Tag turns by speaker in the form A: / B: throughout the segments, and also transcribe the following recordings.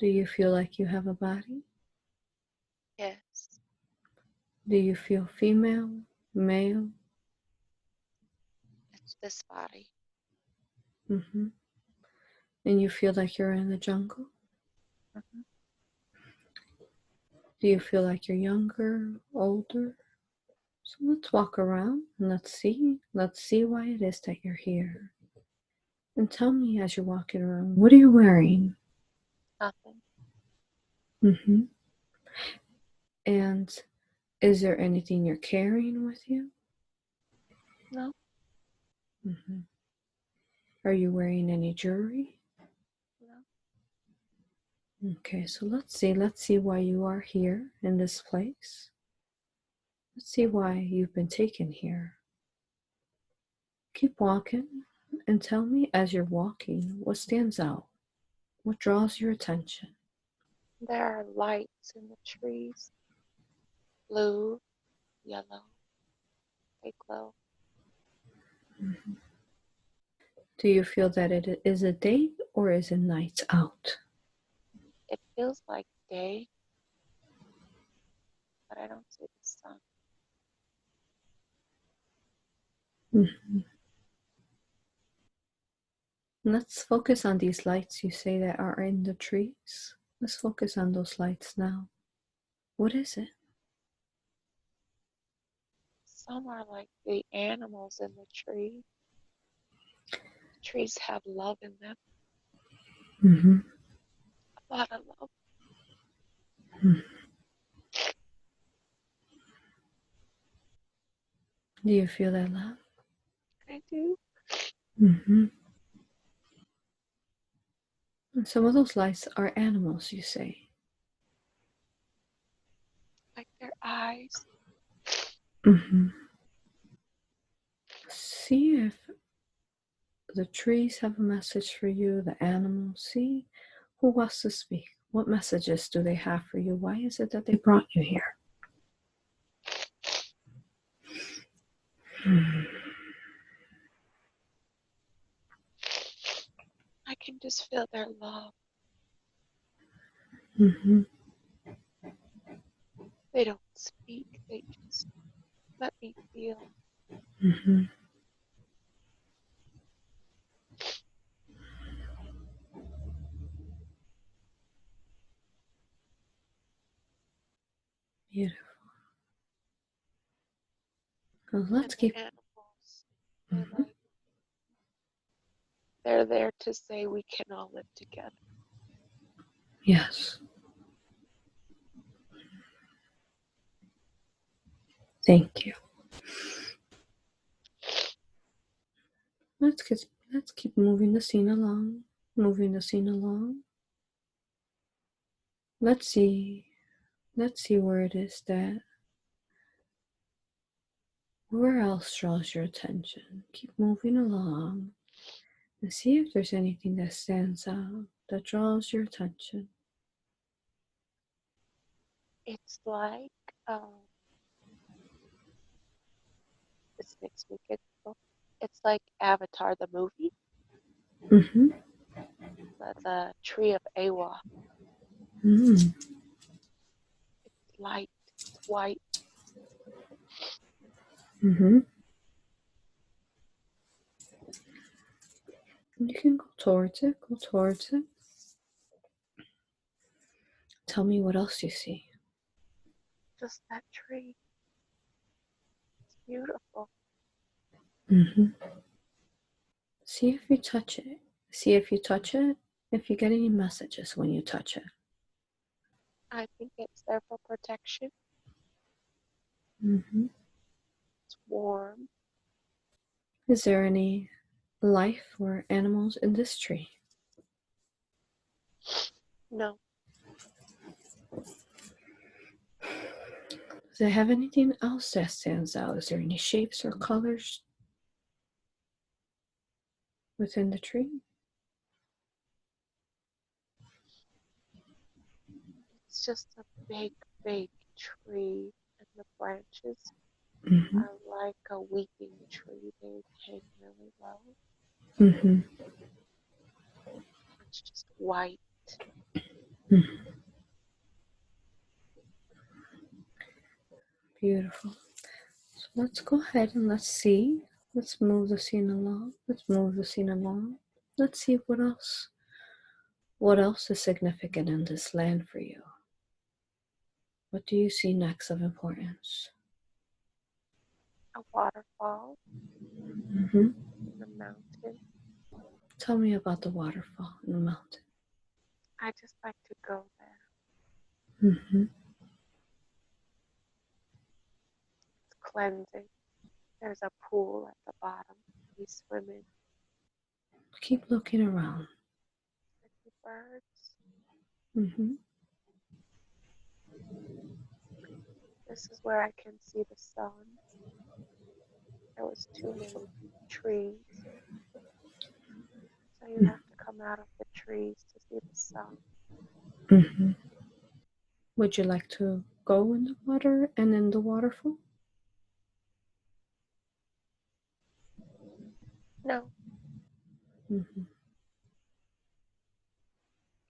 A: Do you feel like you have a body?
B: Yes.
A: Do you feel female, male?
B: It's this body.
A: Mm-hmm. And you feel like you're in the jungle?
B: Mm-hmm.
A: Do you feel like you're younger, older? So let's walk around and let's see why it is that you're here. And tell me as you're walking around, what are you wearing?
B: Nothing.
A: Mm-hmm. And is there anything you're carrying with you?
B: No.
A: Mm-hmm. Are you wearing any jewelry?
B: No.
A: Okay, so let's see why you are here in this place. Let's see why you've been taken here. Keep walking and tell me as you're walking what stands out, what draws your attention.
B: There are lights in the trees. Blue, yellow, they glow.
A: Mm-hmm. Do you feel that it is a day or is it night out?
B: It feels like day, but I don't see the sun.
A: Mm-hmm. Let's focus on these lights you say that are in the trees. Let's focus on those lights now. What is it?
B: Some are like the animals in the tree. Trees have love in them.
A: Mm-hmm.
B: A lot of love.
A: Mm-hmm. Do you feel that love?
B: I do.
A: Mm-hmm. And some of those lights are animals, you say.
B: Like their eyes.
A: Mm-hmm. See if the trees have a message for you, the animals. See who wants to speak. What messages do they have for you? Why is it that they brought you here?
B: I can just feel their love.
A: Mm-hmm.
B: They don't speak, they just let me feel.
A: Mm-hmm. Beautiful. Well, let's
B: And
A: keep.
B: the animals, they're there to say we can all live together.
A: Yes. Thank you. Let's keep moving the scene along. Moving the scene along. Let's see where it is that. Where else draws your attention? Keep moving along and see if there's anything that stands out, that draws your attention.
B: It's like, this makes me giggle. It's like Avatar the movie.
A: Mm-hmm.
B: The tree of Awa.
A: Mm.
B: It's light, it's white.
A: Mm-hmm. You can go towards it. Go towards it. Tell me what else you see.
B: Just that tree. It's beautiful.
A: Mm-hmm. See if you touch it. See if you touch it. If you get any messages when you touch it.
B: I think it's there for protection.
A: Mm-hmm.
B: It's warm.
A: Is there any life or animals in this tree?
B: No.
A: Does it have anything else that stands out? Is there any shapes or colors within the tree?
B: It's just a big, big tree, and the branches
A: Mm-hmm.
B: are like a weeping tree. They hang really low.
A: Mm-hmm.
B: It's just white.
A: Beautiful. So let's go ahead and let's see. Let's move the scene along. Let's move the scene along. Let's see what else. What else is significant in this land for you? What do you see next of importance?
B: A waterfall
A: Mm-hmm.
B: in a mountain.
A: Tell me about the waterfall in the mountain.
B: I just like to go there.
A: Mm-hmm.
B: It's cleansing. There's a pool at the bottom. We swim in.
A: Keep looking around.
B: Pretty birds.
A: Mm-hmm.
B: This is where I can see the sun. There was too many trees. So you have to come out of the trees to see the sun.
A: Mm-hmm. Would you like to go in the water and in the waterfall?
B: No,
A: Mm-hmm.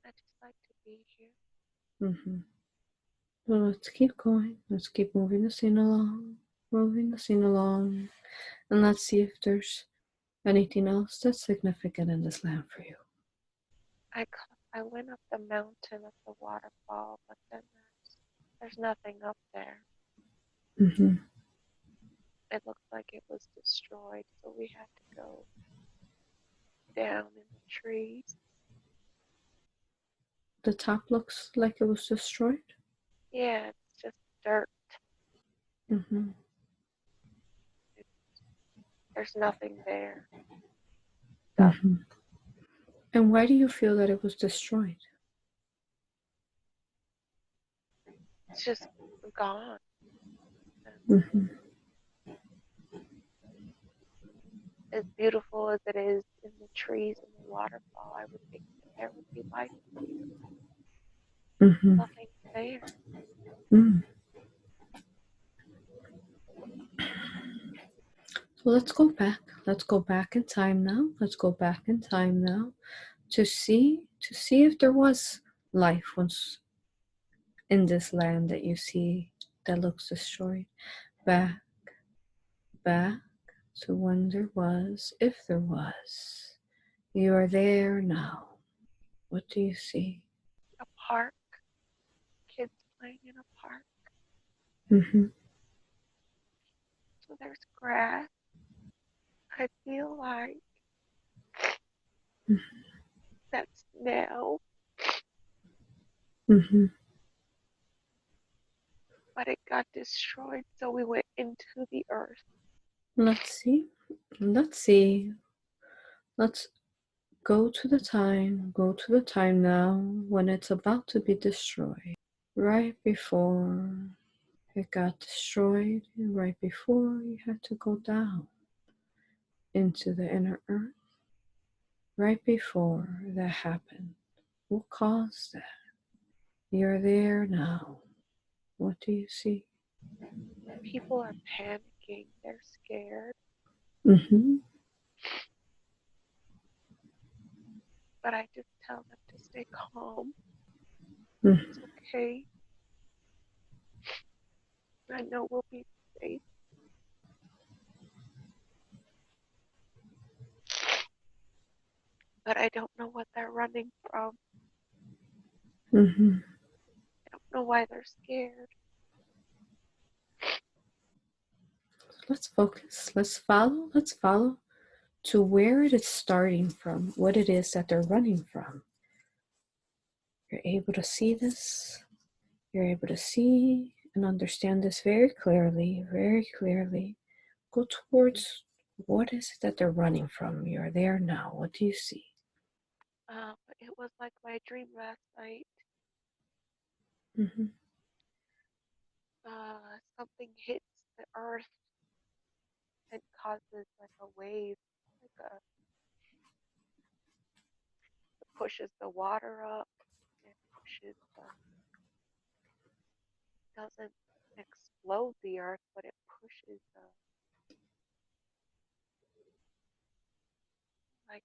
B: I just like to be here.
A: Mm-hmm. Well, let's keep going. Let's keep moving the scene along. Moving the scene along. And let's see if there's anything else that's significant in this land for you.
B: I went up the mountain at the waterfall, but then there's nothing up there.
A: Mm-hmm.
B: It looked like it was destroyed, so we had to go down in the trees.
A: The top looks like it was destroyed.
B: Yeah, it's just dirt.
A: Mm-hmm.
B: There's nothing there.
A: Mm-hmm. And why do you feel that it was destroyed?
B: It's just gone.
A: Mm-hmm.
B: As beautiful as it is in the trees and the waterfall, I would think that there would be life here.
A: Mm-hmm.
B: Nothing there.
A: Mm. So let's go back. Let's go back in time now. Let's go back in time now to see if there was life once in this land that you see that looks destroyed. Back, back to when there was, if there was. You are there now. What do you see?
B: A park. Kids playing in a park.
A: Mm-hmm.
B: So there's grass. I feel like that's now,
A: Mm-hmm.
B: but it got destroyed, so we went into the earth.
A: Let's see. Let's see. Let's go to the time. Go to the time now when it's about to be destroyed. Right before it got destroyed, and right before you had to go down into the inner earth. Right before that happened. What caused that? You're there now. What do you see?
B: People are panicking. They're scared.
A: Mm-hmm.
B: But I just tell them to stay calm.
A: Mm-hmm.
B: It's okay. I know we'll be safe. But I don't know what they're running from.
A: Mm-hmm.
B: I don't know why they're scared.
A: Let's focus. Let's follow. Let's follow to where it is starting from, what it is that they're running from. You're able to see this. You're able to see and understand this very clearly, very clearly. Go towards what is it that they're running from. You're there now. What do you see?
B: It was like my dream last night.
A: Mm-hmm.
B: Something hits the earth and causes like a wave, like it pushes the water up. It pushes doesn't explode the earth, but it pushes like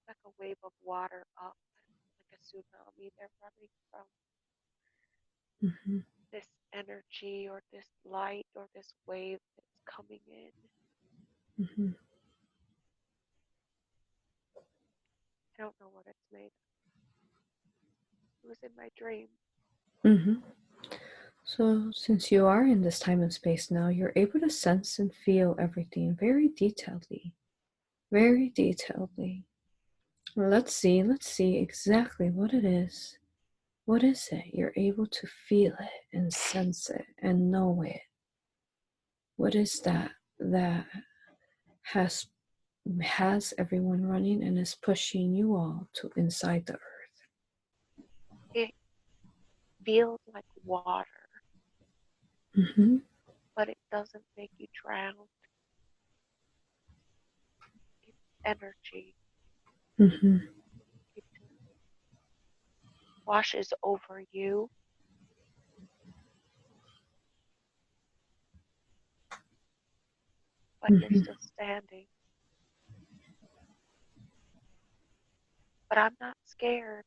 B: like a wave of water up, like a tsunami. They're running from
A: Mm-hmm.
B: this energy or this light or this wave that's coming in.
A: Mm-hmm.
B: I don't know what it's made of. It was in my dream.
A: Mm-hmm. So, since you are in this time and space now, you're able to sense and feel everything very detailedly. Very detailedly. Let's see exactly what it is. What is it? You're able to feel it and sense it and know it. What is that has everyone running and is pushing you all to inside the earth?
B: It feels like water,
A: Mm-hmm.
B: but it doesn't make you drown. It's energy.
A: Mm-hmm.
B: It washes over you. But you're
A: Mm-hmm.
B: still standing. But I'm not scared.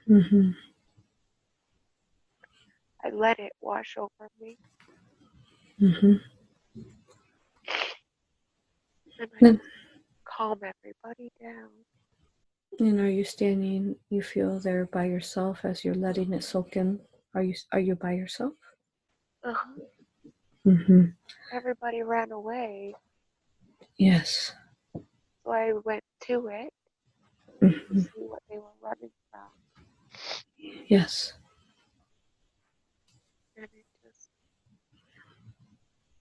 A: Mm-hmm.
B: I let it wash over me.
A: Mm-hmm.
B: And I
A: Then,
B: just calm everybody down.
A: and are you standing? You feel there by yourself as you're letting it soak in. Are you by yourself?
B: Uh-huh.
A: Mm-hmm.
B: Everybody ran away.
A: Yes.
B: So I went to it to
A: Mm-hmm.
B: see what they were running from.
A: Yes.
B: And it just,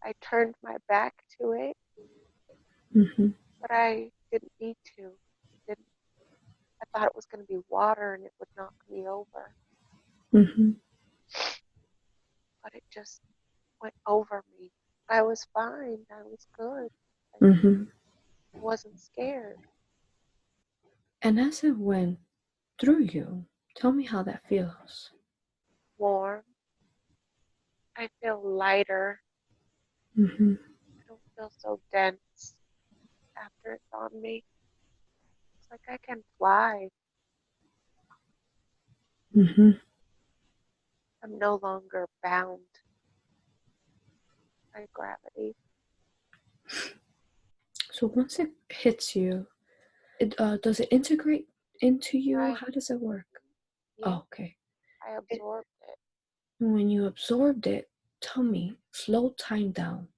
B: I turned my back to it,
A: Mm-hmm.
B: but I didn't need to. Didn't, I thought it was going to be water and it would knock me over.
A: Mm-hmm.
B: But it just went over me. I was fine. I was good. I
A: Mm-hmm.
B: wasn't scared.
A: And as it went through you, tell me how that feels.
B: Warm. I feel lighter.
A: Mm-hmm.
B: I don't feel so dense after it's on me. It's like I can fly.
A: Mm-hmm.
B: I'm no longer bound by gravity.
A: So once it hits you, does it integrate into you?
B: I,
A: How does it work?
B: yeah,
A: Oh, okay.
B: I absorbed it.
A: When you absorbed it, tell me, slow time down.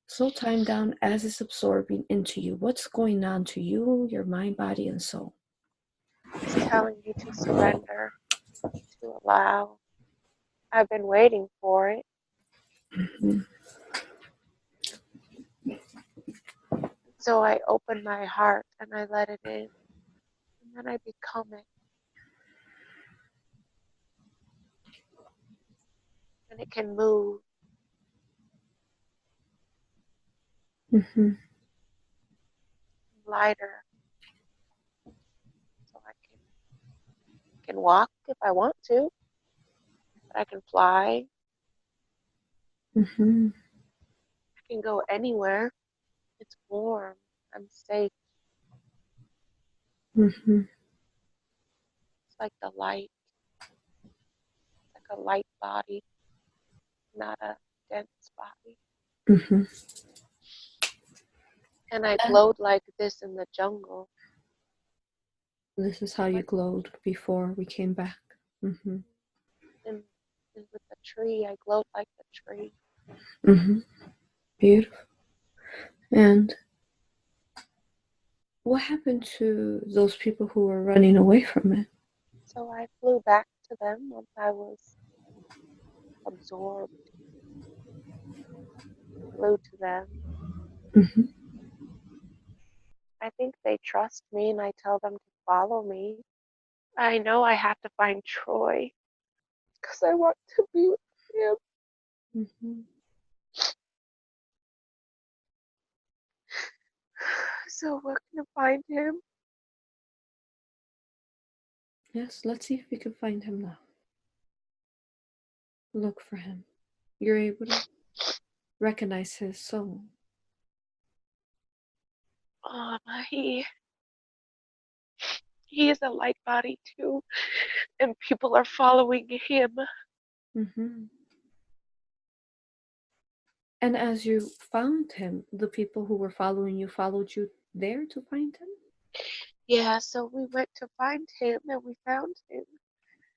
A: Slow time down as it's absorbing into you. What's going on to you, your mind, body, and soul?
B: It's telling me to surrender, to allow. I've been waiting for it.
A: Mm-hmm.
B: So I open my heart and I let it in. And then I become it. And it can move
A: Mm-hmm.
B: lighter. So I can walk if I want to. But I can fly.
A: Mm-hmm.
B: I can go anywhere. It's warm. I'm safe.
A: Mm-hmm.
B: It's like the light. It's like a light body, not a dense body.
A: Mm-hmm.
B: And I glowed like this in the jungle.
A: This is how you
B: Like
A: glowed before we came back. Mm-hmm.
B: in, with the tree, I glowed like the tree.
A: Mm-hmm. Beautiful. And what happened to those people who were running away from it?
B: So I flew back to them once I was absorbed. Flew to them.
A: Mm-hmm.
B: I think they trust me and I tell them to follow me. I know I have to find Troy because I want to be with him.
A: Mm-hmm.
B: So we're gonna find him.
A: Yes, let's see if we can find him now. Look for him. You're able to recognize his soul.
B: He He is a light body too, and people are following him.
A: Mm-hmm. And as you found him, the people who were following you followed you there to find him?
B: Yeah, so we went to find him and we found him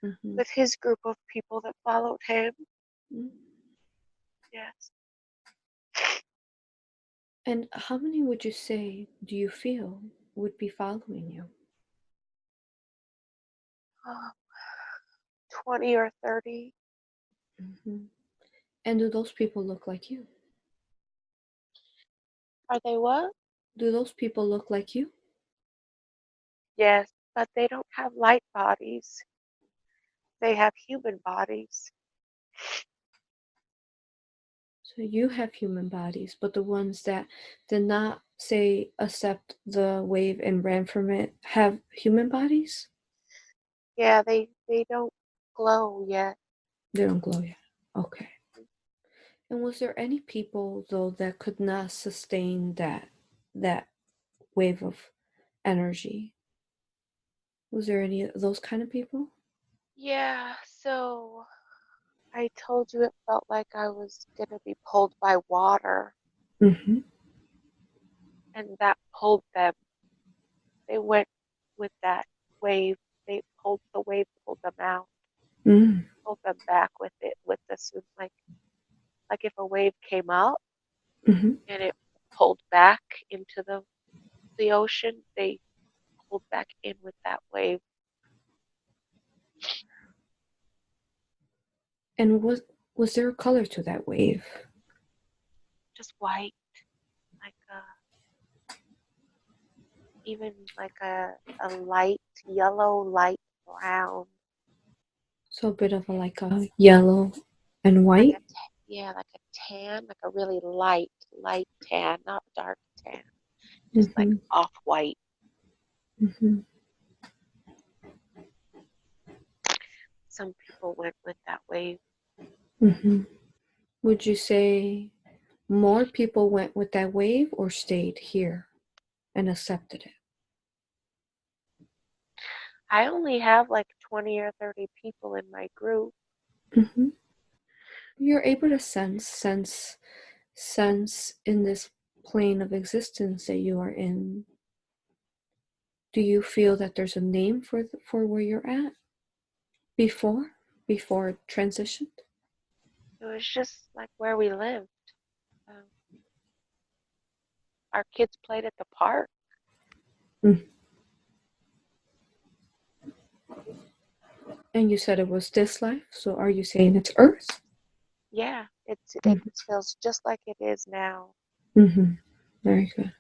A: Mm-hmm.
B: with his group of people that followed him.
A: Mm-hmm.
B: Yes.
A: And how many would you say do you feel would be following you?
B: 20 or 30.
A: Mm-hmm. And do those people look like you?
B: Are they what?
A: Do those people look like you?
B: Yes, but they don't have light bodies. They have human bodies.
A: So you have human bodies, but the ones that did not, say, accept the wave and ran from it have human bodies?
B: Yeah, they don't glow yet.
A: They don't glow yet. Okay. And was there any people though that could not sustain that wave of energy? Was there any of those kind of people?
B: Yeah, so I told you it felt like I was gonna be pulled by water,
A: Mm-hmm.
B: and that pulled them. They went with that wave. The wave pulled them out,
A: Mm-hmm.
B: pulled them back with it, with the swim. Like if a wave came up
A: Mm-hmm.
B: and it pulled back into the ocean, they pulled back in with that wave.
A: And was there a color to that wave?
B: Just white, like even like a light yellow, light brown,
A: So a bit of a yellow and
B: like
A: white?
B: like a tan, like a really light tan, not dark tan, just like
A: Mm-hmm.
B: off white.
A: Mm-hmm.
B: Some people went with that wave.
A: Mm-hmm. Would you say more people went with that wave or stayed here and accepted it?
B: I only have like 20 or 30 people in my group.
A: Mm-hmm. You're able to sense in this plane of existence that you are in. Do you feel that there's a name for where you're at before before it transitioned?
B: It was just like where we lived. Um, our kids played at the park.
A: Mm. And you said it was this life, so are you saying it's Earth?
B: Yeah, it
A: Mm-hmm.
B: feels just like it is now.
A: Mm-hmm. Very good.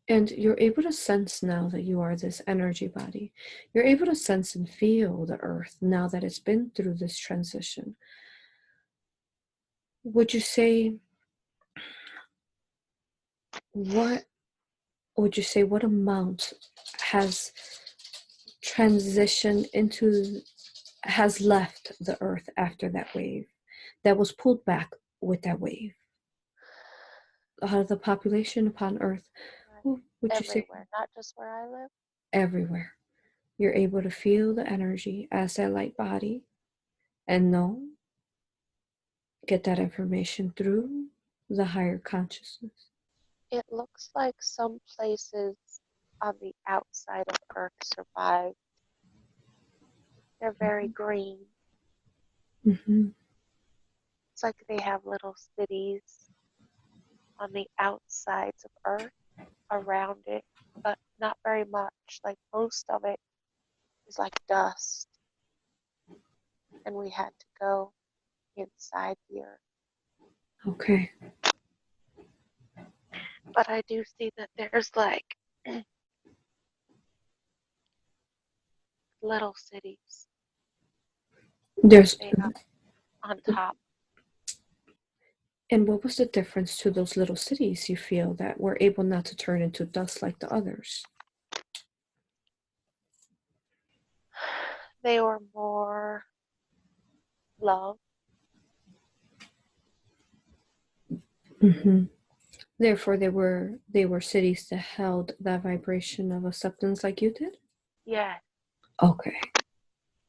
A: And you're able to sense now that you are this energy body. You're able to sense and feel the Earth now that it's been through this transition. Would you say what what amount has transitioned into has left the earth after that wave that was pulled back with that wave out of the population upon earth?
B: Right.
A: What would you say?
B: Everywhere, not just where I live.
A: Everywhere. You're able to feel the energy as that light body and know, get that information through the higher consciousness.
B: It looks like some places on the outside of Earth survive. They're very green.
A: Mm-hmm.
B: It's like they have little cities on the outsides of Earth around it, but not very much. Like most of it is like dust, and we had to go inside the Earth.
A: Okay.
B: But I do see that there's like little cities.
A: There's
B: They up on top.
A: And what was the difference to those little cities you feel that were able not to turn into dust like the others?
B: They were more love.
A: Mm-hmm. Therefore, they were cities that held that vibration of acceptance like you did.
B: Yes.
A: Okay,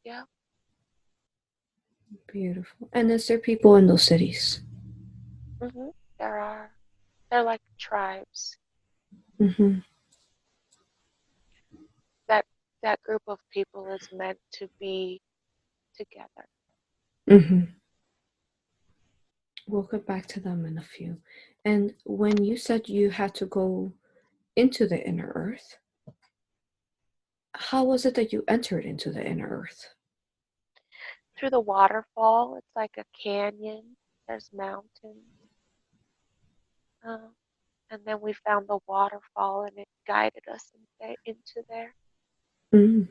B: Yeah.
A: beautiful. And is there people in those cities?
B: Mhm. There are. They're like tribes.
A: Mm-hmm.
B: That that group of people is meant to be together.
A: Mm-hmm. We'll get back to them in a few. And when you said you had to go into the inner earth, how was it that you entered into the inner earth?
B: Through the waterfall, it's like a canyon. There's mountains. Uh, and then we found the waterfall and it guided us into there.
A: Mm-hmm.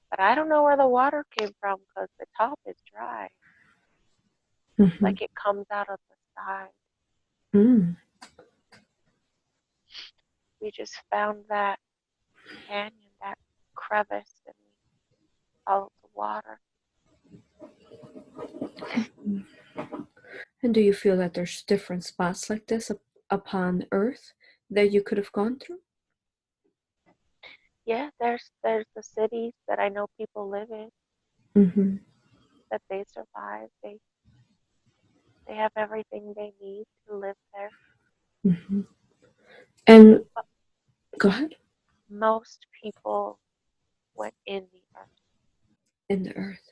B: But I don't know where the water came from because the top is dry.
A: Mm-hmm.
B: Like it comes out of the side.
A: Mm.
B: We just found that canyon, that crevice, and we followed the water.
A: And do you feel that there's different spots like this upon Earth that you could have gone through?
B: Yeah, there's the cities that I know people live in
A: Mm-hmm.
B: that they survive. They have everything they need to live there.
A: Mm-hmm. And
B: But
A: go ahead.
B: most people went in the earth.
A: In the Earth.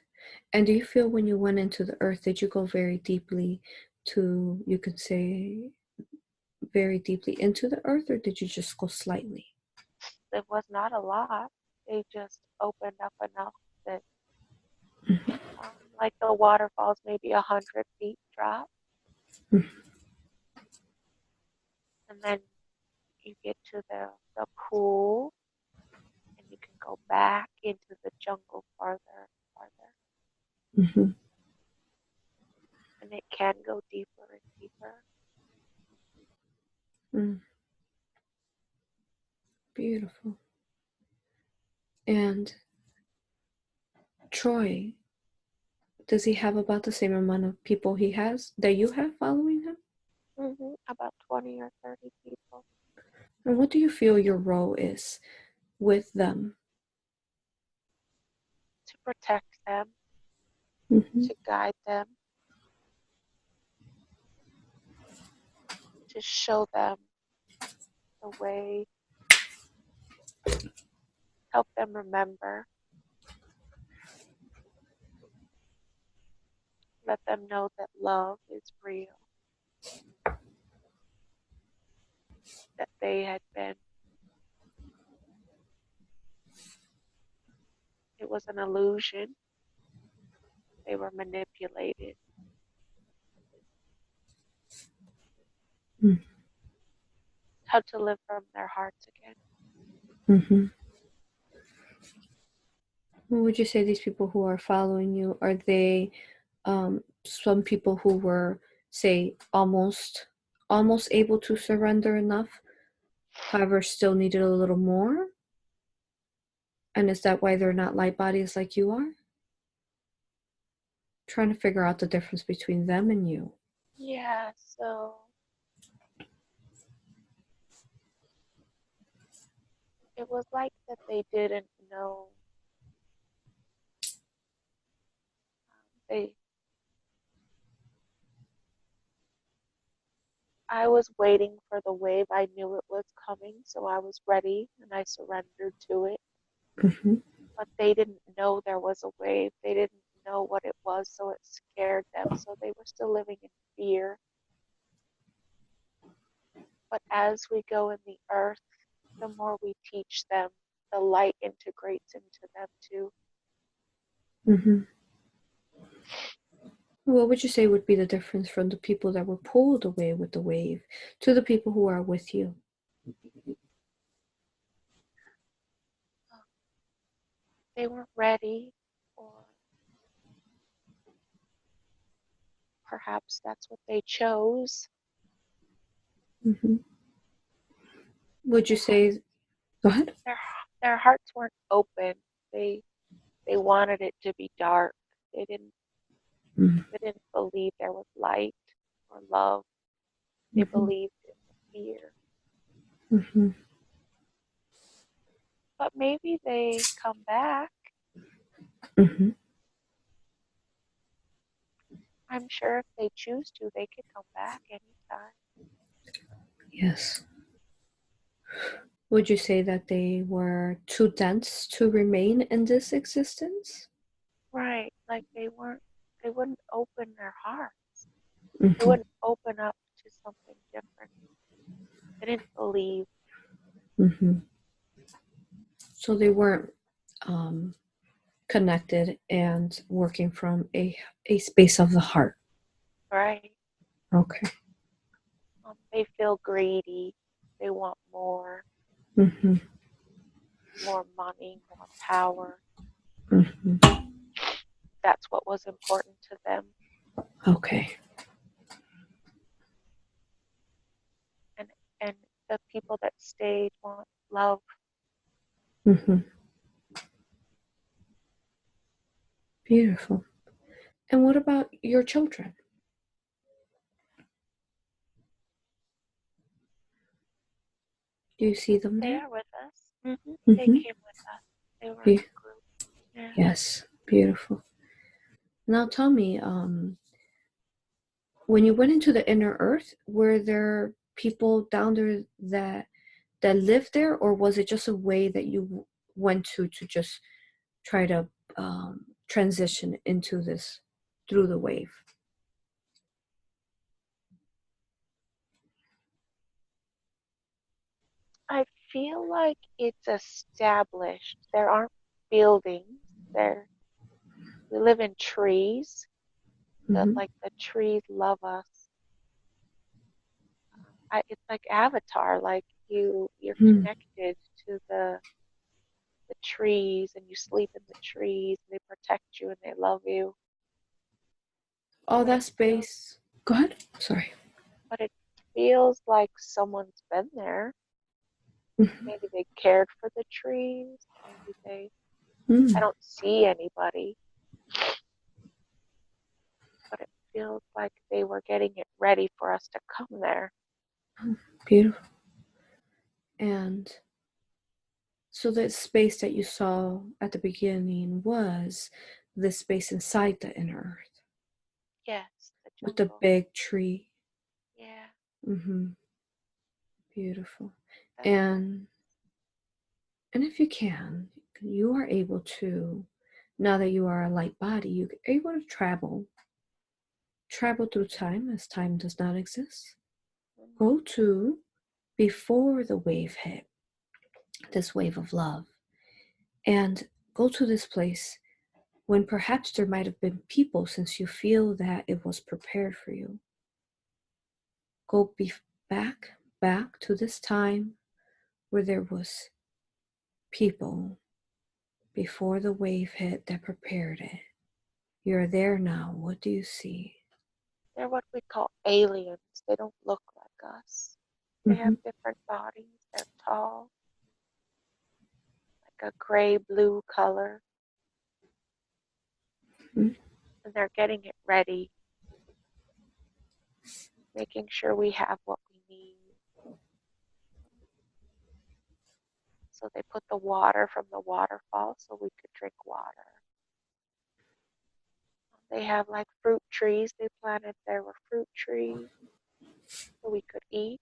A: And do you feel when you went into the Earth, did you go very deeply to, you could say, very deeply into the Earth, or did you just go slightly?
B: It was not a lot. They just opened up enough that,
A: Mm-hmm.
B: like the waterfalls, maybe 100 feet drop, and then you get to the pool, and you can go back into the jungle farther, farther,
A: Mm-hmm.
B: and it can go deeper and deeper.
A: Mm. Beautiful. And Troy, does he have about the same amount of people he has that you have following him?
B: About 20 or 30 people
A: And what do you feel your role is with them?
B: to protect them,
A: Mm-hmm.
B: to guide them, to show them the way, help them remember, let them know that love is real, that they had been, it was an illusion, they were manipulated, how to live from their hearts again.
A: Mm-hmm. What would you say these people who are following you, are they some people who were, say, almost able to surrender enough, however still needed a little more? And is that why they're not light bodies like you are? Trying to figure out the difference between them and you.
B: Yeah, so it was like that they didn't know. They, I was waiting for the wave. I knew it was coming, so I was ready and I surrendered to it.
A: Mm-hmm.
B: But they didn't know there was a wave. They didn't know what it was, so it scared them. So they were still living in fear. But as we go in the earth, the more we teach them, the light integrates into them too.
A: Mm-hmm. What would you say would be the difference from the people that were pulled away with the wave to the people who are with you?
B: They weren't ready, or perhaps that's what they chose.
A: Mm-hmm. Would you
B: Their heart,
A: say, go ahead?
B: their their hearts weren't open. They they wanted it to be dark. They didn't
A: Mm-hmm.
B: they didn't believe there was light or love. They
A: Mm-hmm.
B: believed in the fear.
A: Mm-hmm.
B: But maybe they come back.
A: Mm-hmm.
B: I'm sure if they choose to, they could come back anytime.
A: Yes. Would you say that they were too dense to remain in this existence?
B: Right. Like they wouldn't open their hearts. They
A: Mm-hmm.
B: wouldn't open up to something different. They didn't believe.
A: Mm-hmm. So they weren't connected and working from a space of the heart.
B: Right.
A: Okay.
B: They feel greedy. They want more,
A: Mm-hmm.
B: more money, more power.
A: Mm-hmm.
B: That's what was important to them.
A: Okay.
B: And the people that stayed want love.
A: Mm-hmm. Beautiful. And what about your children? Do you see them
B: They
A: there?
B: are with us. They
A: Mm-hmm.
B: came with us. They were in the group. Yeah.
A: Yes. Beautiful. Now tell me, when you went into the inner earth, were there people down there that lived there, or was it just a way that you went to just try to transition into this through the wave?
B: I feel like it's established. There aren't buildings. We live in trees. That
A: Mm-hmm.
B: like the trees love us. It's like Avatar. Like you're
A: Mm.
B: connected to the trees, and you sleep in the trees. And they protect you and they love you.
A: All
B: But it
A: that
B: feels,
A: space. Go ahead. Sorry.
B: but it feels like someone's been there.
A: Mm-hmm.
B: Maybe they cared for the trees. Maybe they. I
A: Mm.
B: don't see anybody, but it feels like they were getting it ready for us to come there.
A: Beautiful. And so the space that you saw at the beginning was the space inside the inner earth
B: Yes, the
A: with the
B: jungle.
A: big tree.
B: Yeah,
A: Mm-hmm. Beautiful.
B: that's what.
A: And if you can, you are able to, now that you are a light body, you're able to travel through time as time does not exist. Go to before the wave hit, this wave of love, and go to this place when perhaps there might have been people, since you feel that it was prepared for you. Go back to this time where there was people before the wave hit that prepared it. You're there now. What do you see?
B: They're what we call aliens. They don't look like us. They have
A: Mm-hmm.
B: different bodies. They're tall, like a gray blue color,
A: Mm-hmm.
B: and they're getting it ready, making sure we have what we need. So they put the water from the waterfall so we could drink water. They have like fruit trees they planted. There were fruit trees so we could eat.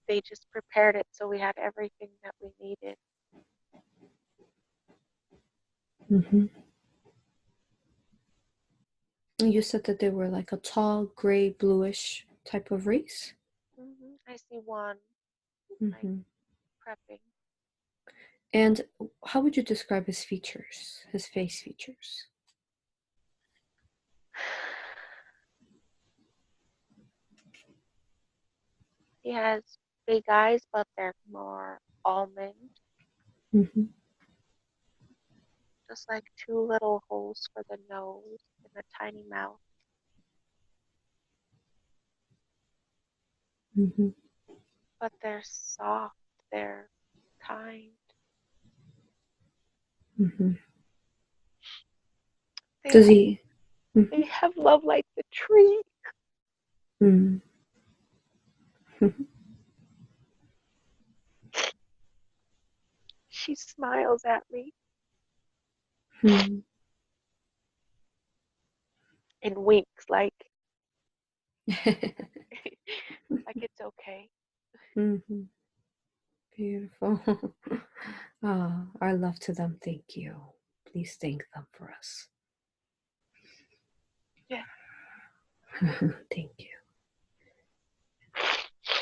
B: They just prepared it so we had everything that we needed.
A: Mm-hmm. You said that they were like a tall, gray, bluish type of race.
B: I see one like
A: Mm-hmm.
B: prepping.
A: And how would you describe his features, his face features?
B: He has big eyes, but they're more almond,
A: Mm-hmm.
B: just like two little holes for the nose and a tiny mouth.
A: Mm-hmm.
B: But they're soft, they're kind.
A: Mm-hmm.
B: They
A: Does he?
B: they have love like the tree.
A: Mm-hmm.
B: she smiles at me
A: Hmm.
B: and winks like like it's okay.
A: Hmm. Beautiful. Our love to them. Thank you. Please thank them for us.
B: Yeah.
A: Thank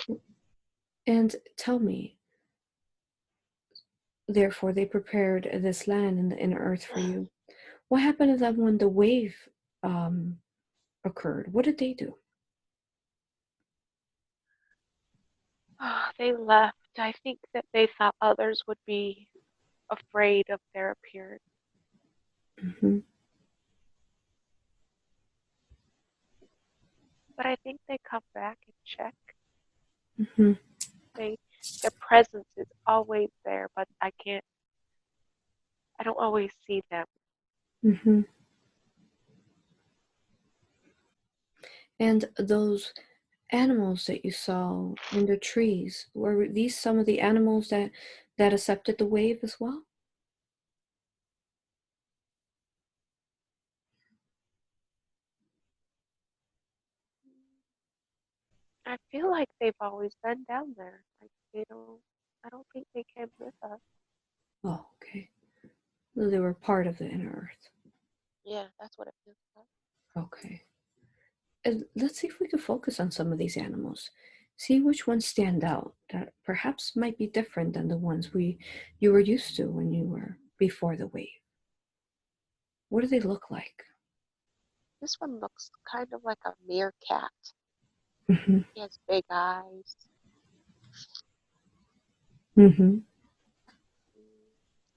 A: you. And tell me, therefore, they prepared this land and the inner earth for you. What happened to them when the wave um, occurred? What did they do?
B: They left. I think that they thought others would be afraid of their appearance.
A: Hmm.
B: But I think they come back and check.
A: Hmm.
B: Their presence is always there, but I don't always see them.
A: Hmm. And those animals that you saw in the trees, were these some of the animals that accepted the wave as well?
B: I feel like they've always been down there. Like I don't think they came with us.
A: Oh, okay. So they were part of the inner earth.
B: Yeah, that's what it feels like.
A: Okay. And let's see if we can focus on some of these animals. See which ones stand out that perhaps might be different than the ones you were used to when you were before the wave. What do they look like?
B: This one looks kind of like a meerkat.
A: Mm-hmm.
B: He has big eyes.
A: Mm-hmm.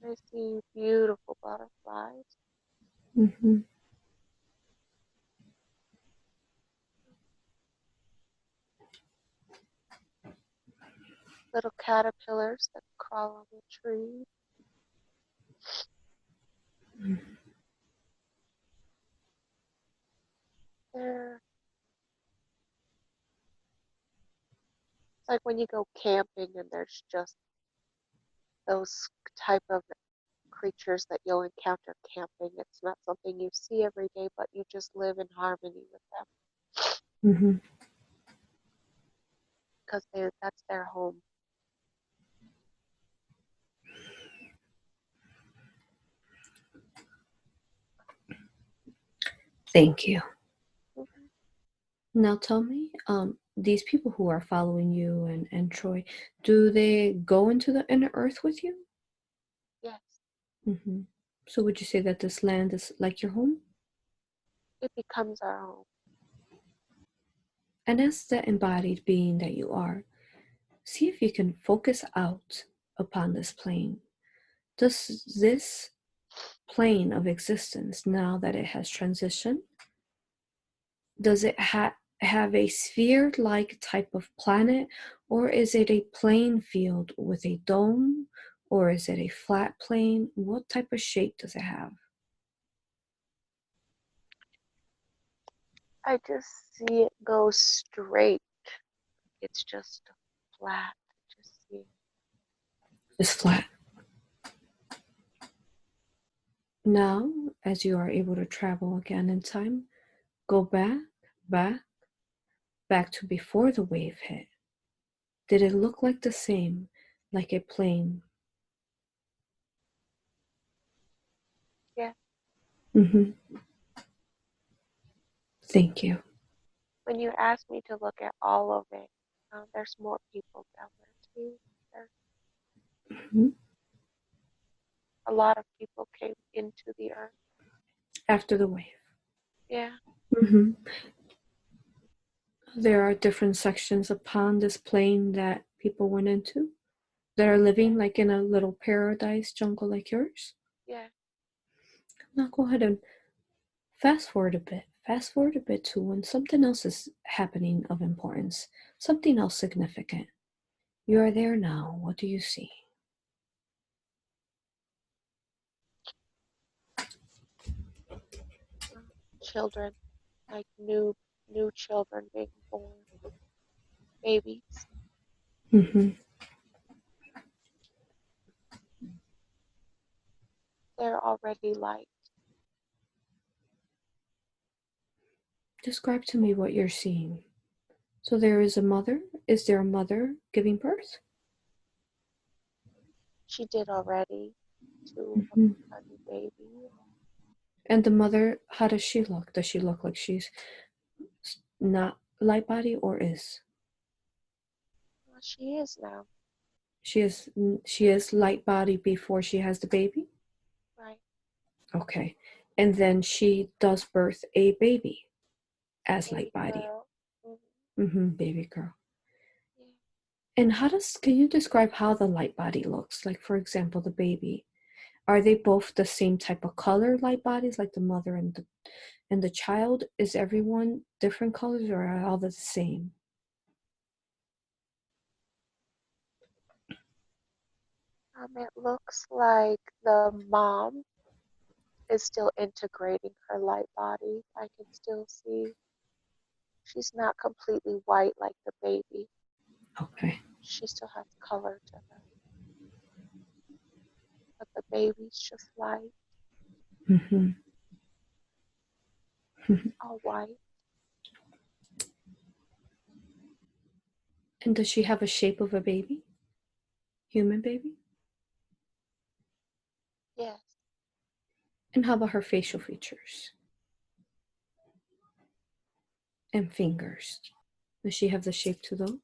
B: I see beautiful butterflies.
A: Mm-hmm.
B: Little caterpillars that crawl on the tree. They're It's like when you go camping and there's just those type of creatures that you'll encounter camping. It's not something you see every day, but you just live in harmony with them
A: Mm-hmm.
B: because that's their home.
A: Thank you.
B: Hmm.
A: Now tell me, these people who are following you and Troy, do they go into the inner earth with you?
B: Yes,
A: Mm-hmm. So would you say that this land is like your home?
B: it becomes our home.
A: And as the embodied being that you are, see if you can focus out upon this plane. Does this plane of existence, now that it has transitioned, does it have a sphere like type of planet, or is it a plane field with a dome, or is it a flat plane? What type of shape does it have?
B: I just see it go straight. It's just flat. Just see.
A: Just flat. Now, as you are able to travel again in time, go back, back to before the wave hit. Did it look like the same, like a plane?
B: Yeah.
A: Mm-hmm. Thank you.
B: When you ask me to look at all of it, there's more people down there too. There's
A: Mhm.
B: a lot of people came into the earth.
A: After the wave.
B: Yeah.
A: Mm-hmm. There are different sections upon this plane that people went into that are
B: Yeah.
A: living like in a little paradise jungle like yours.
B: Yeah.
A: Now go ahead and fast forward a bit. Fast forward a bit to when something else is happening of importance, something else significant. You are there now. What do you see?
B: Children, like new children being born, babies.
A: Mm-hmm.
B: They're already light.
A: Describe to me what you're seeing. So there is a mother. Is there a mother giving birth?
B: She did already to a new baby.
A: And the mother, how does she look? Does she look like she's not light body or is?
B: Well, she is now.
A: She is light body before she has the baby?
B: Right.
A: Okay. And then she does birth a baby as
B: Baby
A: light body.
B: girl. Mm-hmm.
A: Baby girl.
B: Yeah.
A: And can you describe how the light body looks? Like, for example, the baby. Are they both the same type of color light bodies, like the mother and the child? Is everyone different colors or are all the same?
B: It looks like the mom is still integrating her light body. I can still see she's not completely white like the baby.
A: Okay.
B: She still has color to her. But the baby's just light, all white.
A: And does she have a shape of a baby? Human baby?
B: Yes.
A: And how about her facial features? And fingers? Does she have the shape to those?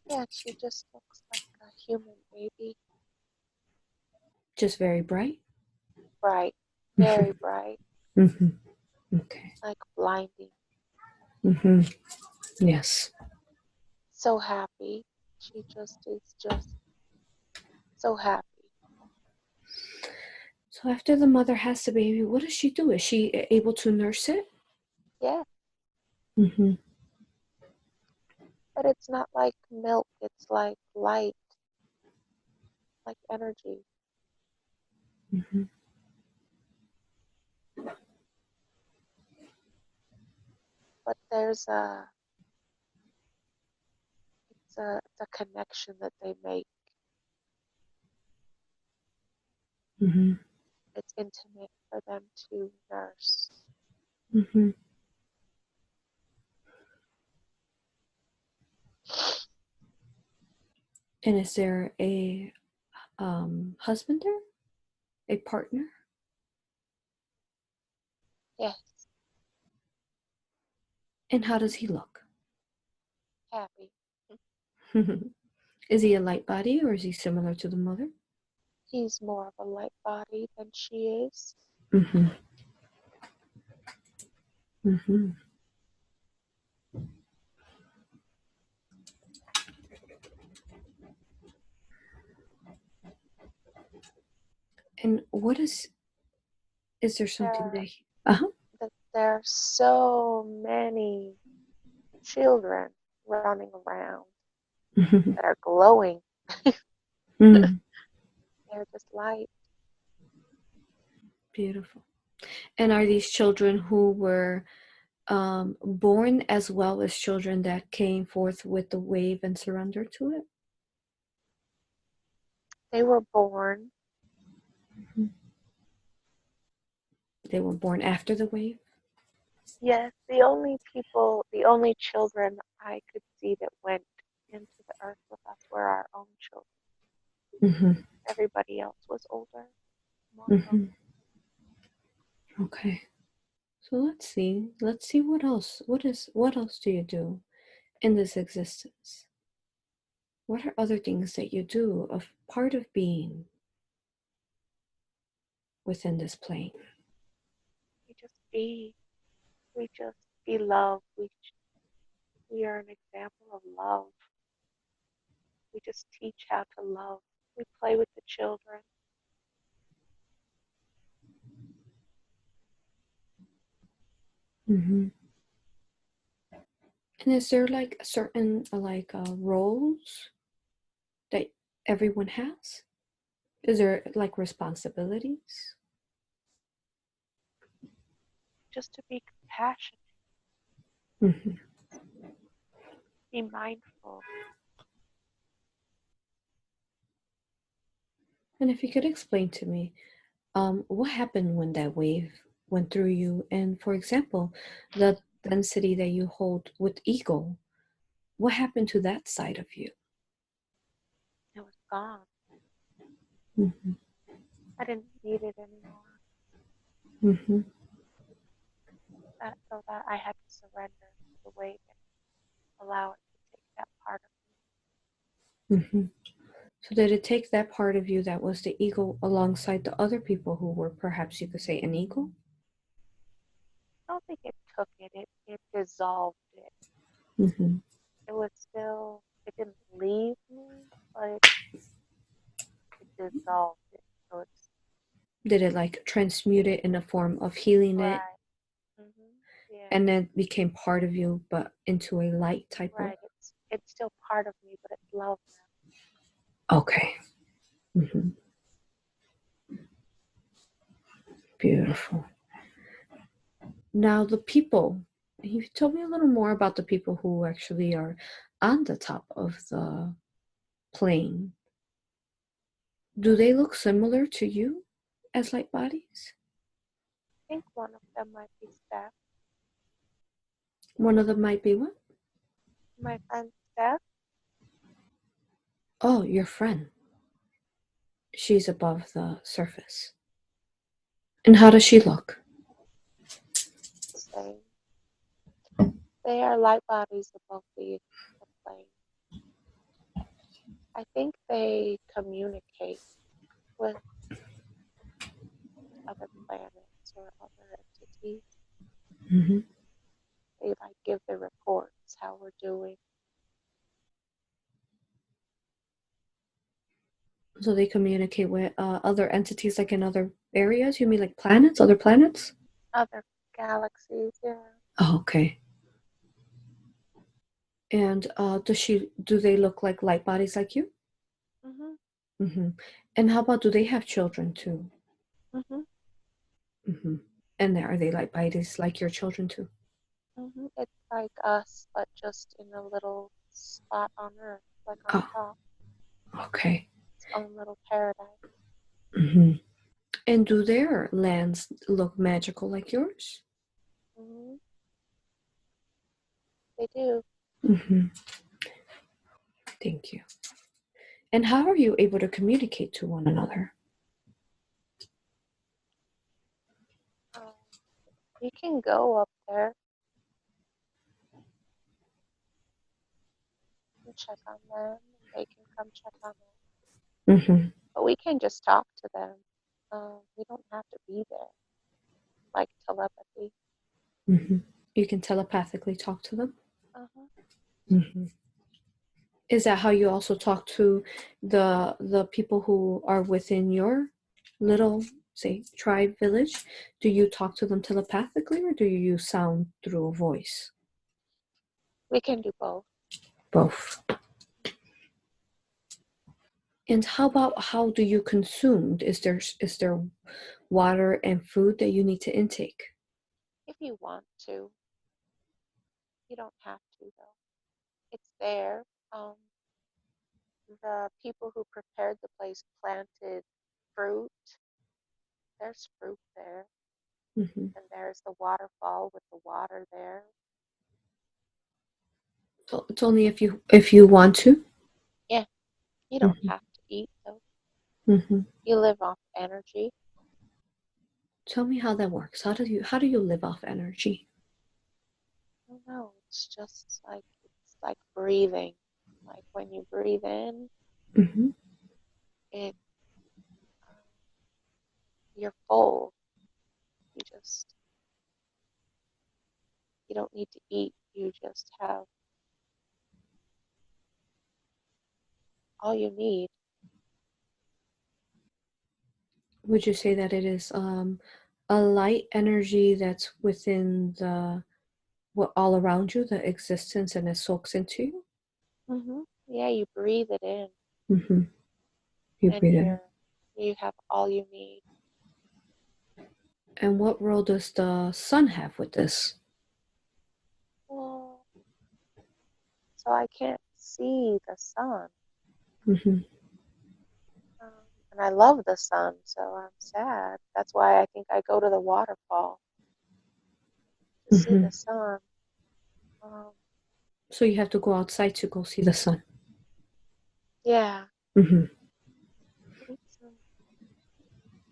B: Yeah, she just looks like a human baby.
A: Just very bright?
B: Bright. Very bright.
A: Okay.
B: Like blinding.
A: Yes.
B: So happy. She just is just so happy.
A: So after the mother has the baby, what does she do? Is she able to nurse it?
B: Yeah.
A: Mm-hmm.
B: But it's not like milk, it's like light, like energy.
A: Mm-hmm.
B: But it's a connection that they make.
A: Mm-hmm.
B: It's intimate for them to nurse.
A: Mm-hmm. And is there a husband there? A partner?
B: Yes.
A: And how does he look?
B: Happy.
A: Is he a light body or is he similar to the mother?
B: He's more of a light body than she is.
A: Mm-hmm. Mm-hmm. And is there something
B: There,
A: that uh-huh.
B: there are so many children running around that are glowing.
A: Mm-hmm.
B: They're just light.
A: Beautiful. And are these children who were born as well as children that came forth with the wave and surrendered to it?
B: They were born.
A: They were born after the wave?
B: Yes, the only children I could see that went into the earth with us were our own children.
A: Mm-hmm.
B: Everybody else was older, more
A: Mm-hmm.
B: grown.
A: Okay. So let's see. Let's see what else. What else do you do in this existence? What are other things that you do of part of being within this plane?
B: We just be. We just be love. We are an example of love. We just teach how to love. We play with the children.
A: Mm-hmm. And is there like certain roles that everyone has? Is there like responsibilities?
B: Just to be compassionate,
A: Mm-hmm.
B: be mindful.
A: And if you could explain to me, What happened when that wave went through you? And for example, the density that you hold with ego, what happened to that side of you?
B: It was gone.
A: Mm-hmm.
B: I didn't need it anymore.
A: Mm-hmm.
B: So that I had to surrender to the wave and allow it to take that part of me.
A: Mm-hmm. So did it take that part of you that was the ego alongside the other people who were perhaps you could say an ego?
B: I don't think it took it. It dissolved it.
A: Mm-hmm.
B: It was still. It didn't leave me, but it dissolved it. So it's
A: Did it like transmute it in the form of healing it
B: right. Yeah.
A: and then became part of you but into a light type of?
B: Right. It's still part of me, but it's love
A: Okay. Mm-hmm. Beautiful. Now the people, you told me a little more about the people who actually are on the top of the plane. Do they look similar to you as light bodies?
B: I think one of them might be Steph.
A: One of them might be what?
B: My friend Steph.
A: Oh, your friend. She's above the surface. And how does she look?
B: Same. They are light bodies above the plane. I think they communicate with other planets or other entities.
A: Mm-hmm.
B: They like give the reports how we're doing.
A: So they communicate with other entities like in other areas? You mean like planets, other planets?
B: Other galaxies, yeah.
A: Oh, okay. And do they look like light bodies like you?
B: Mhm.
A: Mm-hmm. And how about do they have children too?
B: Mhm.
A: Mm-hmm. And are they light bodies like your children too?
B: Mhm. It's like us, but just in a little spot on Earth, like on
A: Oh,
B: top.
A: okay.
B: Its own little paradise.
A: Mm-hmm. And do their lands look magical like yours?
B: Mhm. They do.
A: Mm-hmm. Thank you. And how are you able to communicate to one another?
B: Um, you can go up there and check on them, and they can come check on us.
A: Mm-hmm.
B: But we can just talk to them. We don't have to be there, like telepathy.
A: Mm-hmm. You can telepathically talk to them?
B: Uh-huh.
A: Mm-hmm. Is that how you also talk to the people who are within your little, say, tribe village? Do you talk to them telepathically or do you use sound through a voice?
B: We can do both.
A: Both. And how about how do you consume? Is there water and food that you need to intake?
B: If you want to. You don't have to, though. It's there. Um, the people who prepared the place planted fruit. There's fruit there.
A: Mm-hmm.
B: And there's the waterfall with the water there.
A: So it's only if you want to.
B: Yeah, you don't
A: Mm-hmm.
B: have to eat, though.
A: Mm-hmm.
B: You live off energy.
A: Tell me how that works. How do you live off energy?
B: I don't know. It's like breathing. Like when you breathe in,
A: Mm-hmm.
B: it you're full. You just you don't need to eat. You just have all you need.
A: Would you say that it is a light energy that's within the what all around you, the existence, and it soaks into you?
B: Yeah, you breathe it in,
A: Mm-hmm. You
B: and
A: breathe in.
B: you have all you need.
A: And what role does the sun have with this?
B: Well, so I can't see the sun.
A: Mm-hmm.
B: Um, And I love the sun, so I'm sad. That's why I think I go to the waterfall to see
A: Mm-hmm.
B: the sun. Um,
A: So you have to go outside to go see the sun.
B: yeah,
A: Mm-hmm.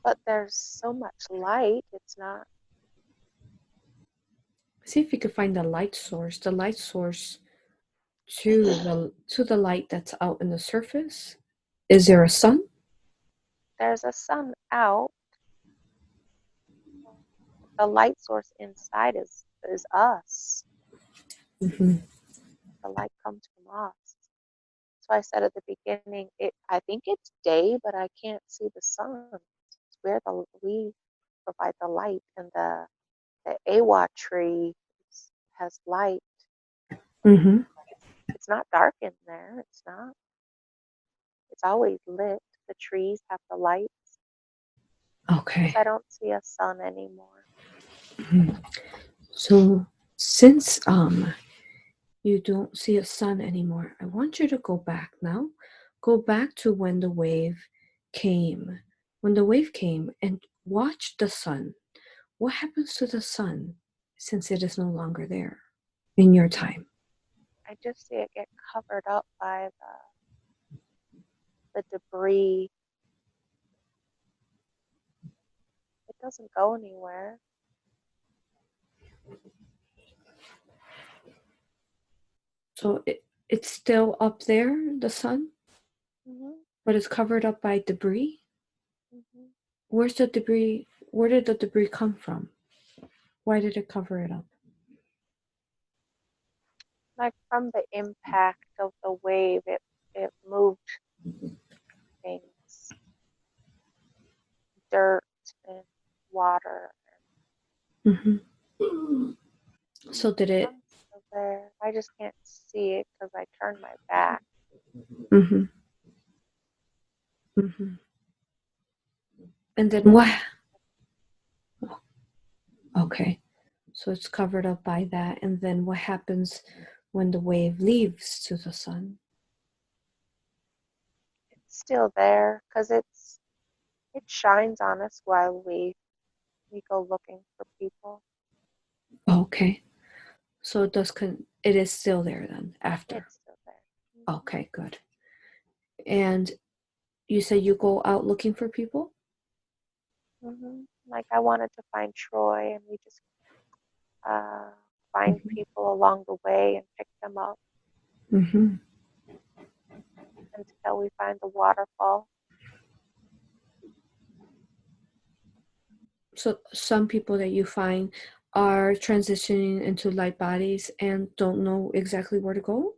B: but there's so much light. It's not.
A: See if you could find the light source. The light source to the light that's out in the surface. Is there a sun?
B: There's a sun out. The light source inside is us.
A: Mm-hmm.
B: The light comes from us. So I said at the beginning, I think it's day, but I can't see the sun. It's where we provide the light, and the awa tree has light.
A: Mm-hmm.
B: It's not dark in there. It's not. It's always lit. The trees have the lights.
A: Okay.
B: I don't see a sun anymore.
A: Mm-hmm. So since you don't see a sun anymore, I want you to go back now. Go back to when the wave came. When the wave came and watch the sun. What happens to the sun since it is no longer there in your time?
B: I just see it get covered up by the debris. It doesn't go anywhere.
A: So it's still up there, the sun,
B: Hmm.
A: but it's covered up by debris.
B: Hmm.
A: Where's the debris? Where did the debris come from? Why did it cover it up?
B: Like from the impact of the wave, it moved things, dirt and water.
A: Mm-hmm. So did it?
B: I'm still there. I just can't see it because I turned my back.
A: Mm-hmm. Mm-hmm. And then what? Okay. So it's covered up by that. And then what happens when the wave leaves to the sun?
B: It's still there because it shines on us while we go looking for people.
A: Okay. So it is still there then after.
B: It's still there.
A: Okay, good. And you said you go out looking for people?
B: Like I wanted to find Troy, and we just uh, find
A: Mm-hmm.
B: people along the way and pick them up
A: Mm-hmm.
B: until we find the waterfall.
A: So some people that you find are transitioning into light bodies and don't know exactly where to go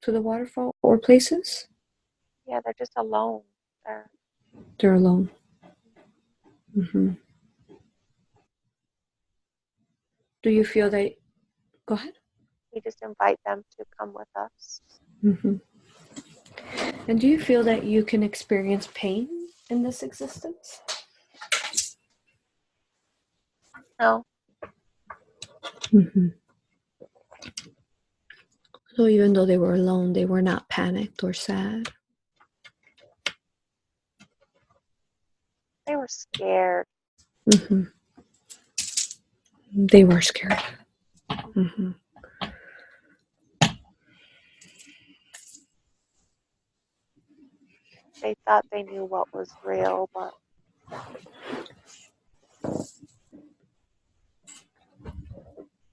A: to the waterfall or places?
B: Yeah, they're just alone. They're,
A: They're alone. Mm-hmm. Do you feel that? Go ahead.
B: we just invite them to come with us.
A: Mm-hmm. And do you feel that you can experience pain in this existence?
B: No,
A: Mm-hmm. So even though they were alone, they were not panicked or sad.
B: they were scared.
A: Mm-hmm. They were scared. Mm-hmm.
B: They thought they knew what was real, but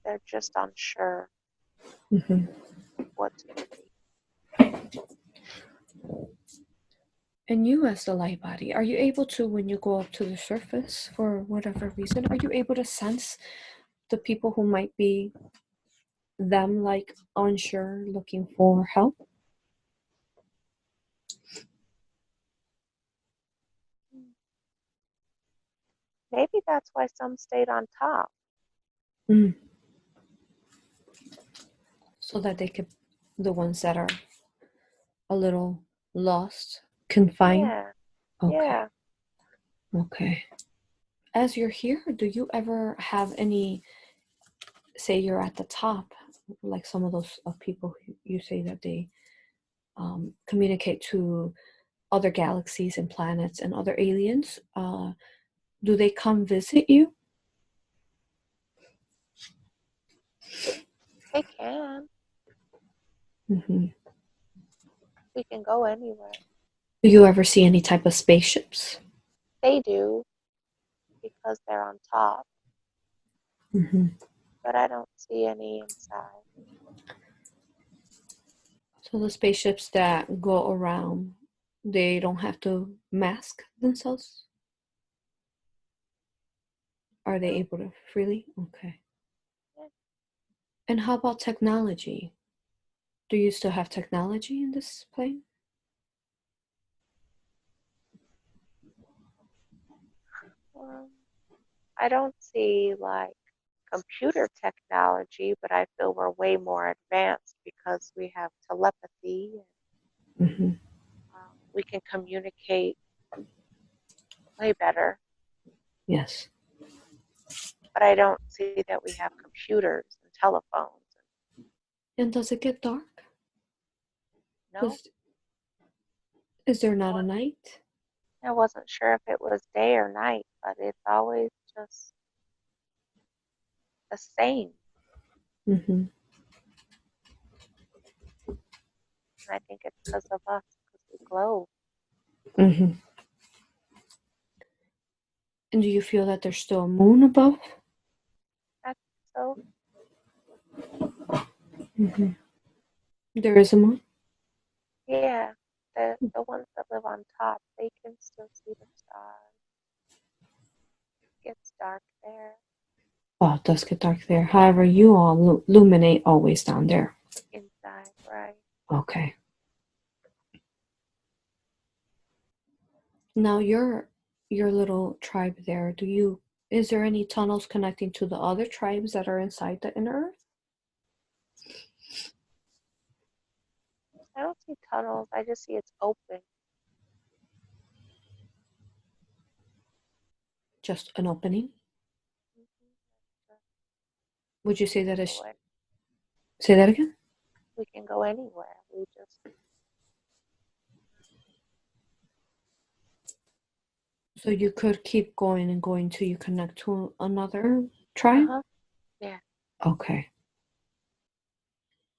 B: they're just unsure
A: Mm-hmm.
B: what to believe.
A: And you, as the light body, are you able to, when you go up to the surface for whatever reason, are you able to sense the people who might be them, like unsure, looking for help?
B: Maybe that's why some stayed on top.
A: Mm. So that they could, the ones that are a little lost, can find.
B: Yeah,
A: Okay.
B: yeah.
A: Okay. As you're here, do you ever have any, say you're at the top, like some of those people you say that they communicate to other galaxies and planets and other aliens, do they come visit you?
B: They can.
A: Mm-hmm.
B: We can go anywhere.
A: Do you ever see any type of spaceships?
B: They do because they're on top,
A: Mm-hmm.
B: but I don't see any inside.
A: So the spaceships that go around, they don't have to mask themselves? Are they
B: No.
A: able to freely? Okay.
B: Yeah.
A: And how about technology? Do you still have technology in this plane?
B: I don't see like computer technology, but I feel we're way more advanced because we have telepathy and
A: Mm-hmm.
B: we can communicate way better.
A: Yes.
B: But I don't see that we have computers and telephones.
A: And does it get dark?
B: No,
A: Is there not a night?
B: I wasn't sure if it was day or night, but it's always just the same.
A: Mm-hmm.
B: And I think it's because of us, because we glow.
A: Mm-hmm. And do you feel that there's still a moon above?
B: That's so,
A: Mm-hmm. There is a moon?
B: yeah. The ones that live on top, they can still see the stars. It gets dark there.
A: Oh, it does get dark there. However, you all illuminate always down there.
B: Inside, right?
A: Okay. Now your little tribe there, is there any tunnels connecting to the other tribes that are inside the inner earth?
B: I don't see tunnels. I just see it's open.
A: Just an opening?
B: Just
A: Would you say that
B: go
A: is
B: in.
A: say that again?
B: We can go anywhere. We just,
A: So you could keep going and going till you connect to another tribe?
B: uh-huh, yeah.
A: Okay.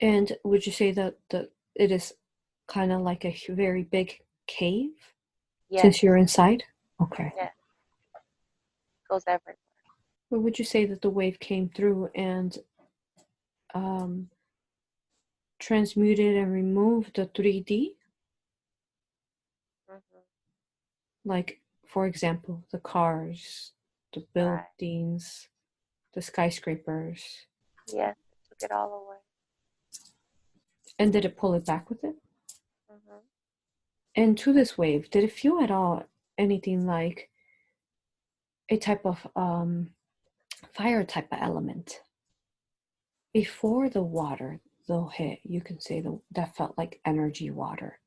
A: And would you say that it is kind of like a very big cave
B: Yes,
A: since you're inside? Okay.
B: yeah. Goes everywhere.
A: Or would you say that the wave came through and um, transmuted and removed the 3D?
B: Hmm.
A: Like, for example, the cars, the
B: Right.
A: buildings, the skyscrapers.
B: Yes, it took it all away.
A: And did it pull it back with it?
B: Hmm.
A: And to this wave, did it feel at all anything like a type of fire type of element? Before the water, though, hit, you can say that felt like energy water.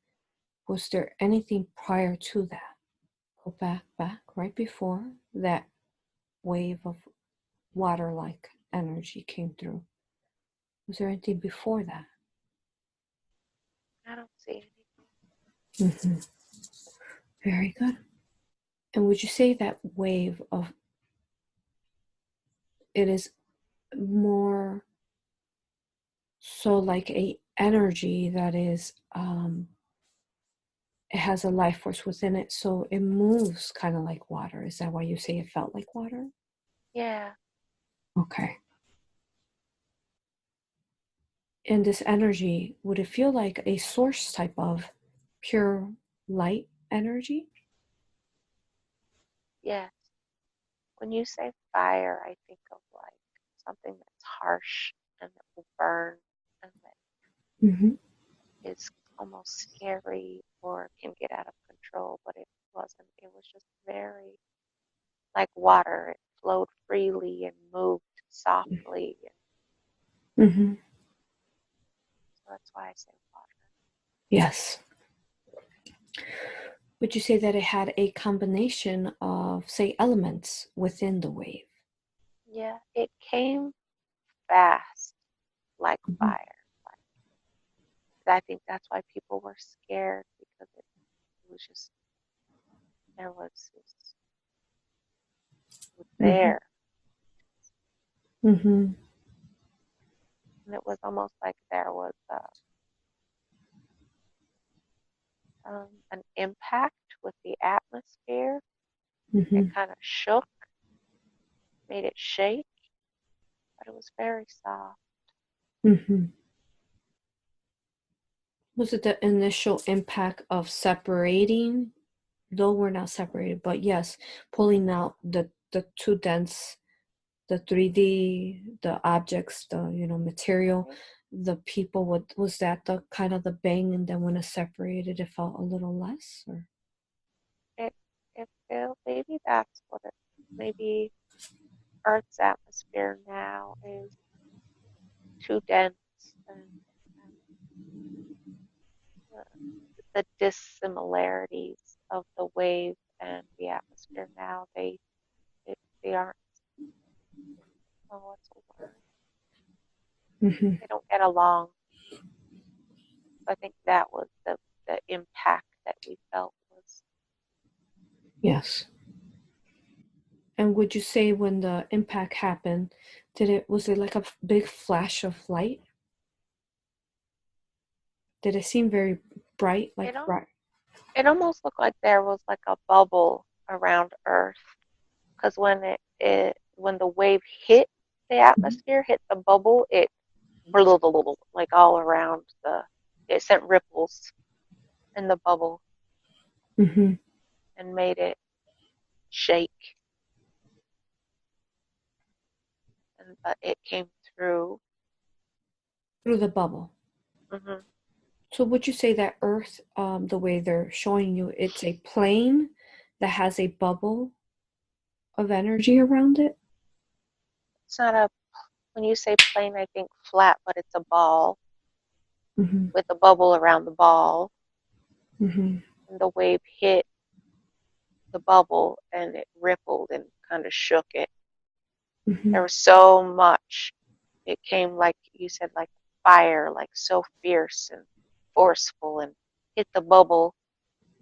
A: Was there anything prior to that? Go back, right before that wave of water like energy came through. Was there anything before that?
B: I don't see
A: Mm-hmm. Very good. And would you say that wave of it is more so like a energy that is it has a life force within it, so it moves kind of like water. Is that why you say it felt like water?
B: any. Yeah.
A: Okay. And this energy, would it feel like a source type of pure light energy?
B: Yes. When you say fire, I think of like something that's harsh and that will burn and that
A: Mm-hmm.
B: is almost scary or can get out of control, but it wasn't. It was just very like water. It flowed freely and moved softly. And
A: Mm-hmm.
B: so that's why I say water.
A: Yes. Would you say that it had a combination of, say, elements within the wave?
B: Yeah, it came fast like
A: Mm-hmm.
B: fire. Like, I think that's why people were scared because it was just, there was this, it was there.
A: Mm-hmm.
B: And it was almost like there was an impact with the atmosphere.
A: Mm-hmm.
B: It kind of shook, made it shake, but it was very soft.
A: Mm-hmm. Was it the initial impact of separating? Though we're not separated, but yes, pulling out the too dense, the 3D, the objects, the material, the people. What was that? The kind of the bang, and then when it separated, it felt a little less. Or
B: It felt, maybe that's what it, maybe Earth's atmosphere now is too dense, and the dissimilarities of the wave and the atmosphere now, they aren't, oh, what's the word?
A: mm-hmm.
B: They don't get along. I think that was the impact that we felt was.
A: Yes. And would you say when the impact happened, was it like a big flash of light? Did it seem very bright, like
B: It al-
A: bright?
B: it almost looked like there was like a bubble around Earth, because when the wave hit the atmosphere, hit the bubble, it like all around it sent ripples in the bubble
A: Mm-hmm.
B: and made it shake, but it came through.
A: Through the bubble.
B: Hmm.
A: So would you say that Earth, the way they're showing you, it's a plane that has a bubble of energy around it?
B: It's not a, when you say plane, I think flat, but it's a ball
A: Mm-hmm.
B: with a bubble around the ball,
A: Mm-hmm.
B: and the wave hit the bubble and it rippled and kind of shook it.
A: Mm-hmm.
B: There was so much. It came, like you said, like fire, like so fierce and forceful, and hit the bubble,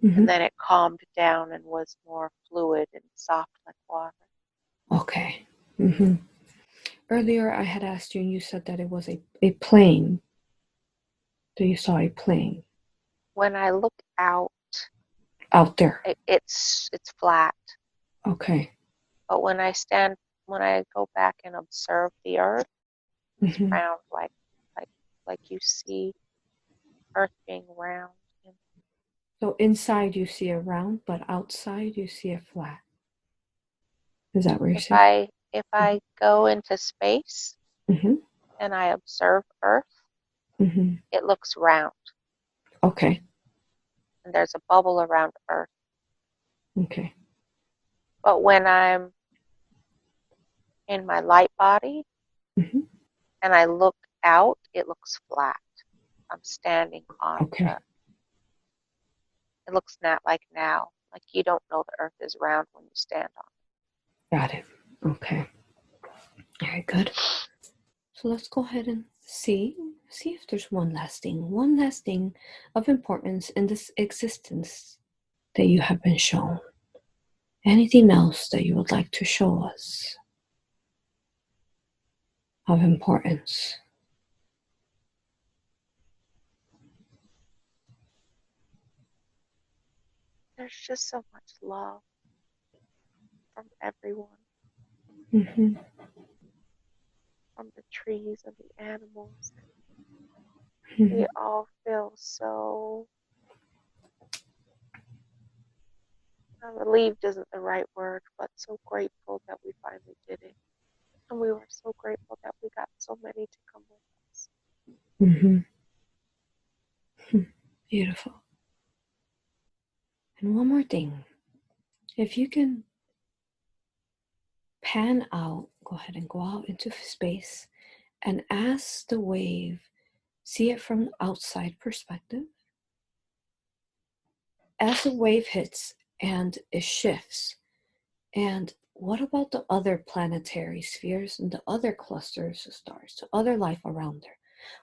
A: Mm-hmm.
B: and then it calmed down and was more fluid and soft like water.
A: Okay. Mm-hmm. Earlier I had asked you and you said that it was a plane. That you saw a plane
B: When I look out,
A: out there.
B: it's flat.
A: Okay.
B: But when I go back and observe the earth, it's
A: Mm-hmm.
B: round, like like you see Earth being round. And
A: So inside you see a round, but outside you see a flat. Is that what you're saying?
B: if I go into space
A: Mm-hmm.
B: and I observe Earth,
A: Mm-hmm.
B: it looks round,
A: Okay.
B: and there's a bubble around Earth.
A: Okay.
B: But when I'm in my light body
A: Mm-hmm.
B: and I look out, it looks flat. I'm standing on
A: Okay.
B: it looks not like now. Like you don't know the Earth is round when you stand on
A: Got it. Okay. All right, good. So let's go ahead and see if there's one last thing of importance in this existence that you have been shown. Anything else that you would like to show us of importance?
B: There's just so much love from everyone,
A: Mm-hmm.
B: from the trees and the animals.
A: Mm-hmm.
B: We all feel so, relieved isn't the right word, but so grateful that we finally did it. And we were so grateful that we got so many to come with us.
A: Mm-hmm. Beautiful. And one more thing. If you can pan out, go ahead and go out into space and ask the wave, see it from outside perspective. As the wave hits and it shifts, and what about the other planetary spheres and the other clusters of stars, the other life around there?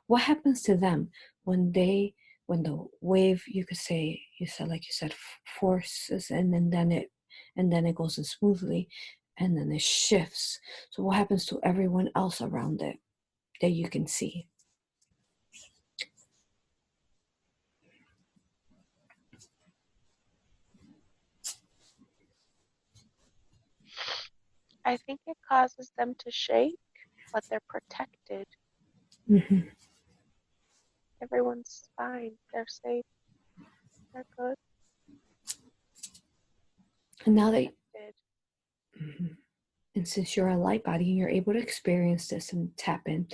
A: What happens to them when they when the wave, you said forces, and then it goes in smoothly, and then it shifts. So what happens to everyone else around it that you can see?
B: I think it causes them to shake, but they're protected.
A: Mm-hmm.
B: Everyone's fine. They're safe. They're good.
A: And now that,
B: Protected.
A: mm-hmm. And since you're a light body and you're able to experience this and tap in,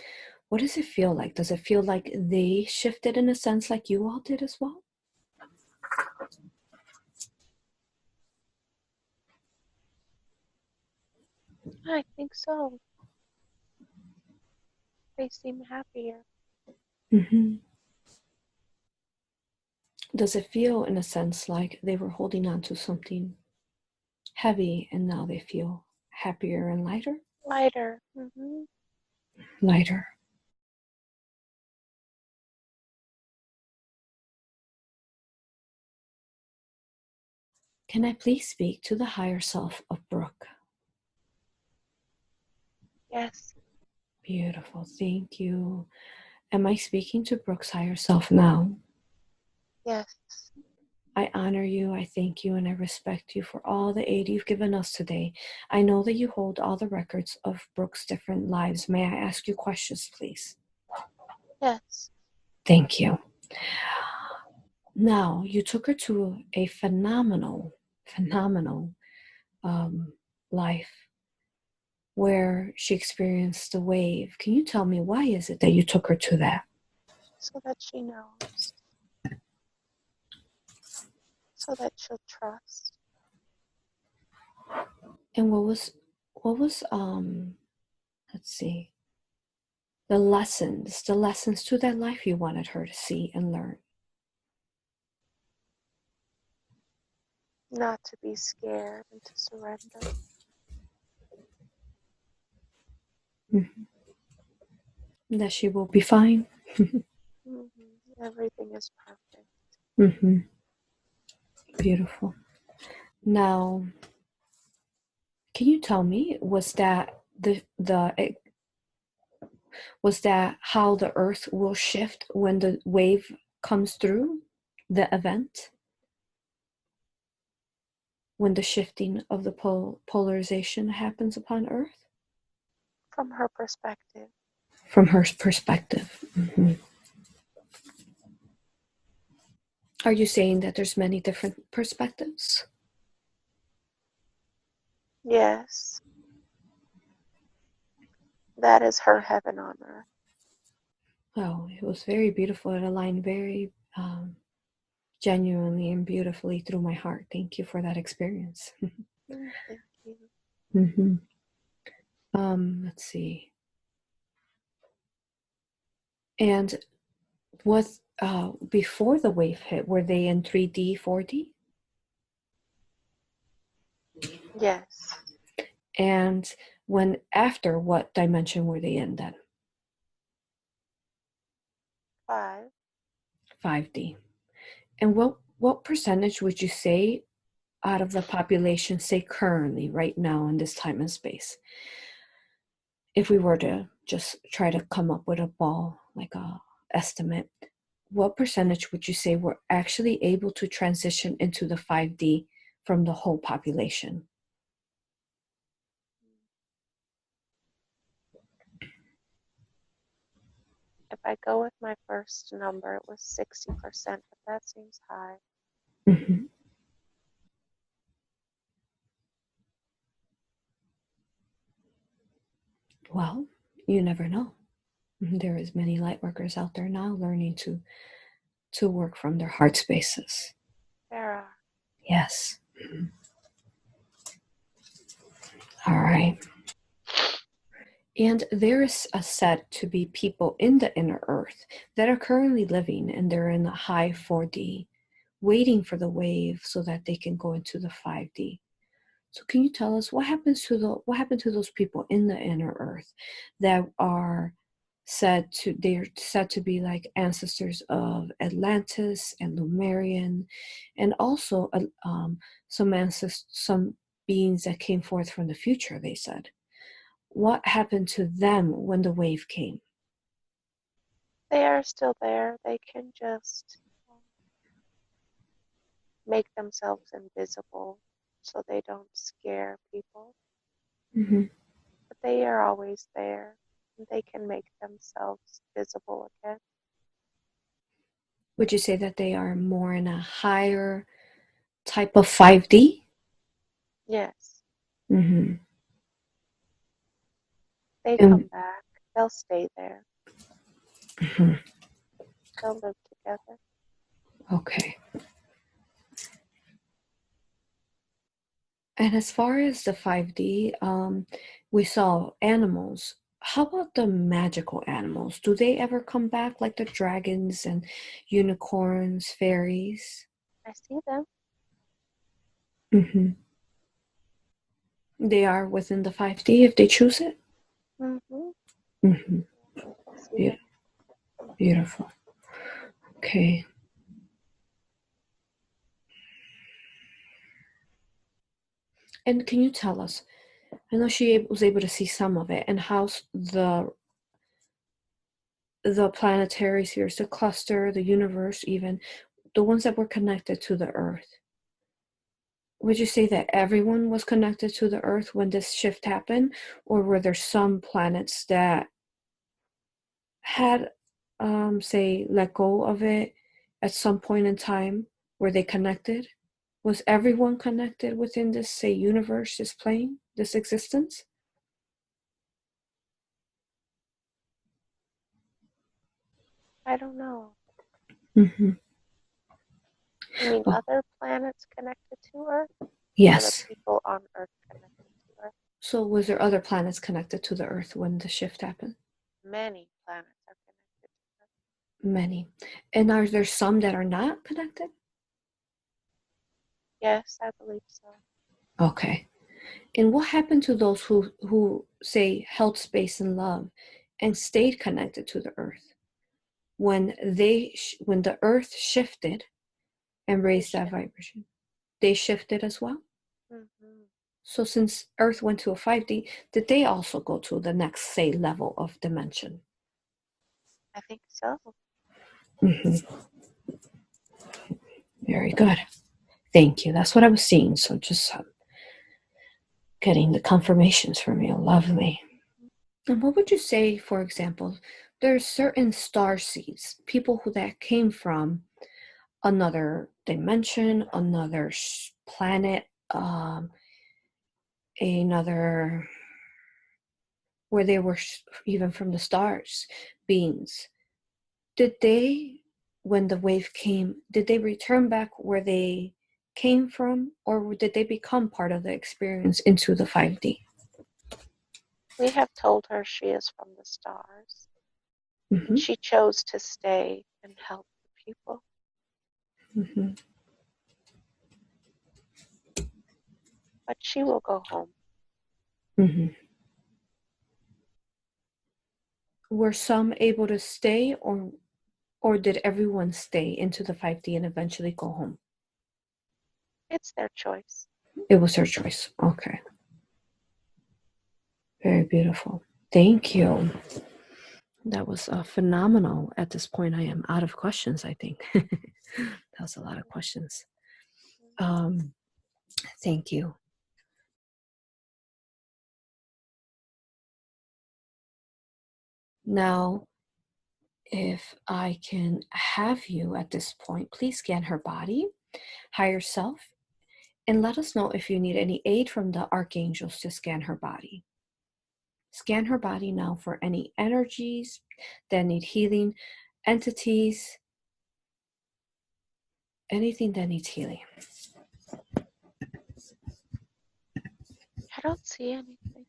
A: what does it feel like? Does it feel like they shifted in a sense like you all did as well?
B: I think so. They seem happier.
A: Mm-hmm. Does it feel in a sense like they were holding on to something heavy and now they feel happier and lighter?
B: Lighter. Mm-hmm.
A: Lighter. Can I please speak to the higher self of Brooke?
B: Yes.
A: Beautiful. Thank you. Am I speaking to Brooke's higher self now?
B: Yes.
A: I honor you, I thank you, and I respect you for all the aid you've given us today. I know that you hold all the records of Brooke's different lives. May I ask you questions, please?
B: Yes.
A: Thank you. Now, you took her to a phenomenal um, life where she experienced the wave. Can you tell me why is it that you took her to that?
B: So that she knows. So that she'll trust.
A: And what was let's see, the lessons to that life you wanted her to see and learn?
B: Not to be scared and to surrender.
A: Mm-hmm. That she will be fine.
B: Mm-hmm. Everything is perfect.
A: Mm-hmm. Beautiful. Now, can you tell me, was that was that how the earth will shift when the wave comes through the event? When the shifting of the polarization happens upon earth?
B: From her perspective.
A: From her perspective. Mm-hmm. Are you saying that there's many different perspectives?
B: Yes. That is her heaven on earth.
A: Oh, it was very beautiful. It aligned very genuinely and beautifully through my heart. Thank you for that experience.
B: Thank you.
A: Mm-hmm. Let's see. And what before the wave hit, were they in 3D, 4D?
B: Yes.
A: And when after, what dimension were they in then?
B: 5.
A: 5D. And what percentage would you say out of the population, say currently, right now in this time and space, if we were to just try to come up with a ball, like a estimate, what percentage would you say were actually able to transition into the 5D from the whole population?
B: If I go with my first number, it was 60%, but that seems high.
A: Mm-hmm. Well, you never know. There is many light workers out there now learning to work from their heart spaces.
B: There are.
A: Yes. All right. And there is a said to be people in the inner earth that are currently living and they're in the high 4D, waiting for the wave so that they can go into the 5D. So can you tell us what happened to those people in the inner earth that are they're said to be like ancestors of Atlantis and Lemurian, and also some beings that came forth from the future, they said. What happened to them when the wave came?
B: They are still there. They can just make themselves invisible so they don't scare people.
A: Mm-hmm.
B: But they are always there. And they can make themselves visible again.
A: Would you say that they are more in a higher type of 5D?
B: Yes.
A: Mm-hmm.
B: They
A: And,
B: come back. They'll stay there.
A: mm-hmm.
B: They'll live together.
A: Okay. And as far as the 5D, we saw animals. How about the magical animals? Do they ever come back, like the dragons and unicorns, fairies?
B: I see them.
A: Mm-hmm. They are within the 5D if they choose it?
B: Mm-hmm.
A: Mm-hmm.
B: I see them.
A: Beautiful. Okay. And can you tell us, I know she was able to see some of it, and how the planetary spheres, the cluster, the universe, even the ones that were connected to the Earth. Would you say that everyone was connected to the Earth when this shift happened, or were there some planets that had, say, let go of it at some point in time? Were they connected? Was everyone connected within this, say, universe, this plane, this existence?
B: I don't know.
A: Mm-hmm.
B: You mean
A: Oh,
B: other planets connected to Earth? Or the
A: yes.
B: people on Earth connected to Earth?
A: So was there other planets connected to the Earth when the shift happened?
B: Many planets are connected to Earth.
A: Many. And are there some that are not connected?
B: Yes, I believe so.
A: Okay. And what happened to those who say held space in love and stayed connected to the Earth when when the Earth shifted and
B: They
A: raised that
B: shift.
A: vibration? They shifted as well.
B: Mm-hmm.
A: So since Earth went to a 5D, did they also go to the next, say, level of dimension?
B: I think so.
A: Mm-hmm. Very good. Thank you. That's what I was seeing. So just getting the confirmations from you. Lovely. And what would you say, for example, there's certain star seeds, people that came from another dimension, another planet, another, where they were even from the stars, beings. Did they, when the wave came, did they return back where they came from, or did they become part of the experience into the 5D?
B: We have told her she is from the stars. And
A: Mm-hmm.
B: she chose to stay and help the people.
A: Mm-hmm.
B: But she will go home.
A: Mm-hmm. Were some able to stay, or did everyone stay into the 5D and eventually go home?
B: It's their choice.
A: It was her choice. Okay. Very beautiful. Thank you. That was phenomenal. At this point, I am out of questions, I think. That was a lot of questions. Um, Thank you. Now, if I can have you at this point, please scan her body, higher self, and let us know if you need any aid from the archangels to scan her body. Scan her body now for any energies that need healing, entities, anything that needs healing.
B: I don't see anything.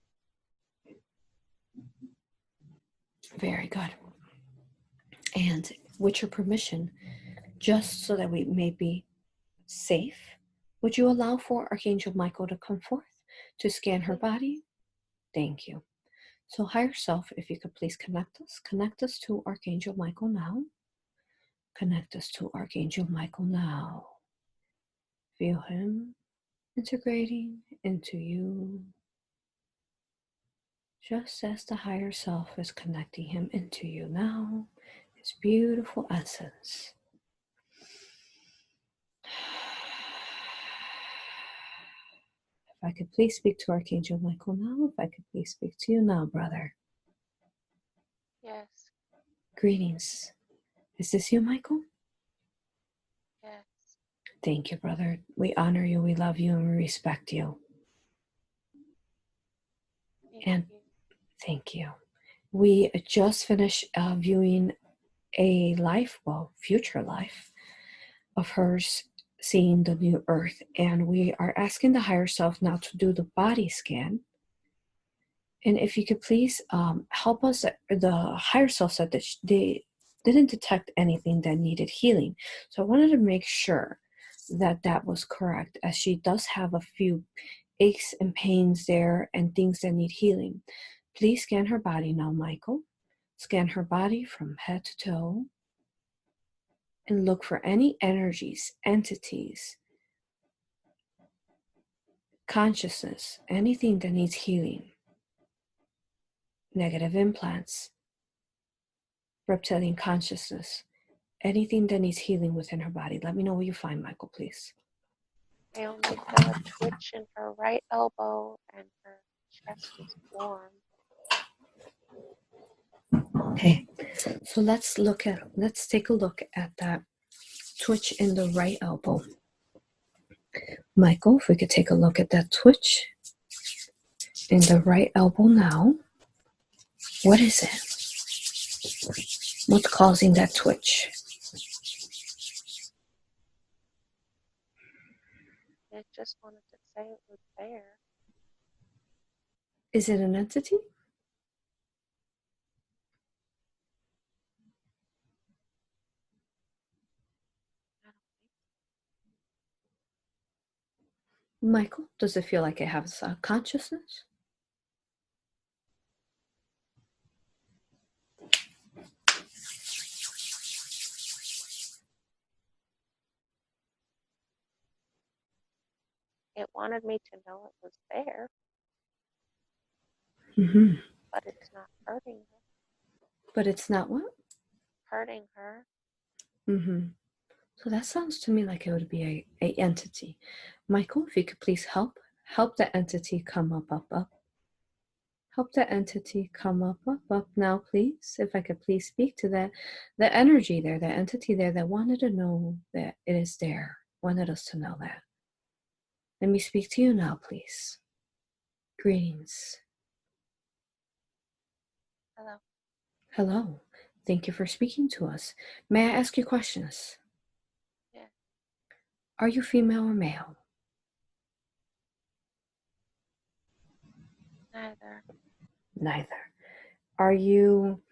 A: Very good. And with your permission, just so that we may be safe, would you allow for Archangel Michael to come forth to scan her
B: Please.
A: body? Thank you. So higher self, if you could please connect us to Archangel Michael now. Connect us to Archangel Michael now. Feel him integrating into you, just as the higher self is connecting him into you now, his beautiful essence. If I could please speak to Archangel Michael now, if I could please speak to you now, brother.
B: Yes.
A: Greetings. Is this you, Michael?
B: Yes.
A: Thank you, brother. We honor you, we love you, and we respect you. Thank you. We just finished viewing a life, future life of hers, seeing the new earth, and we are asking the higher self now to do the body scan. And if you could please help us. The higher self said that they didn't detect anything that needed healing, so I wanted to make sure that that was correct, as she does have a few aches and pains there and things that need healing. Please scan her body now, Michael. Scan her body from head to toe and look for any energies, entities, consciousness, anything that needs healing. Negative implants, reptilian consciousness, anything that needs healing within her body. Let me know what you find, Michael, please.
B: I only feel a twitch in her right elbow and her chest is warm.
A: Okay, so let's take a look at that twitch in the right elbow. Michael, if we could take a look at that twitch in the right elbow now. What is it? What's causing that twitch?
B: It just wanted to say it was there.
A: Is it an entity? Michael, does it feel like it has a consciousness?
B: It wanted me to know it was there,
A: Mm-hmm.
B: but it's not hurting her.
A: But it's not what?
B: Hurting her.
A: Mm-hmm. So that sounds to me like it would be a entity. Michael, if you could please help the entity come up. Help the entity come up now, please. If I could please speak to that, the energy there, the entity there that wanted to know that it is there, wanted us to know that. Let me speak to you now, please. Greetings.
B: Hello.
A: Hello. Thank you for speaking to us. May I ask you questions?
B: Yeah.
A: Are you female or male?
B: Neither.
A: Neither. Are you...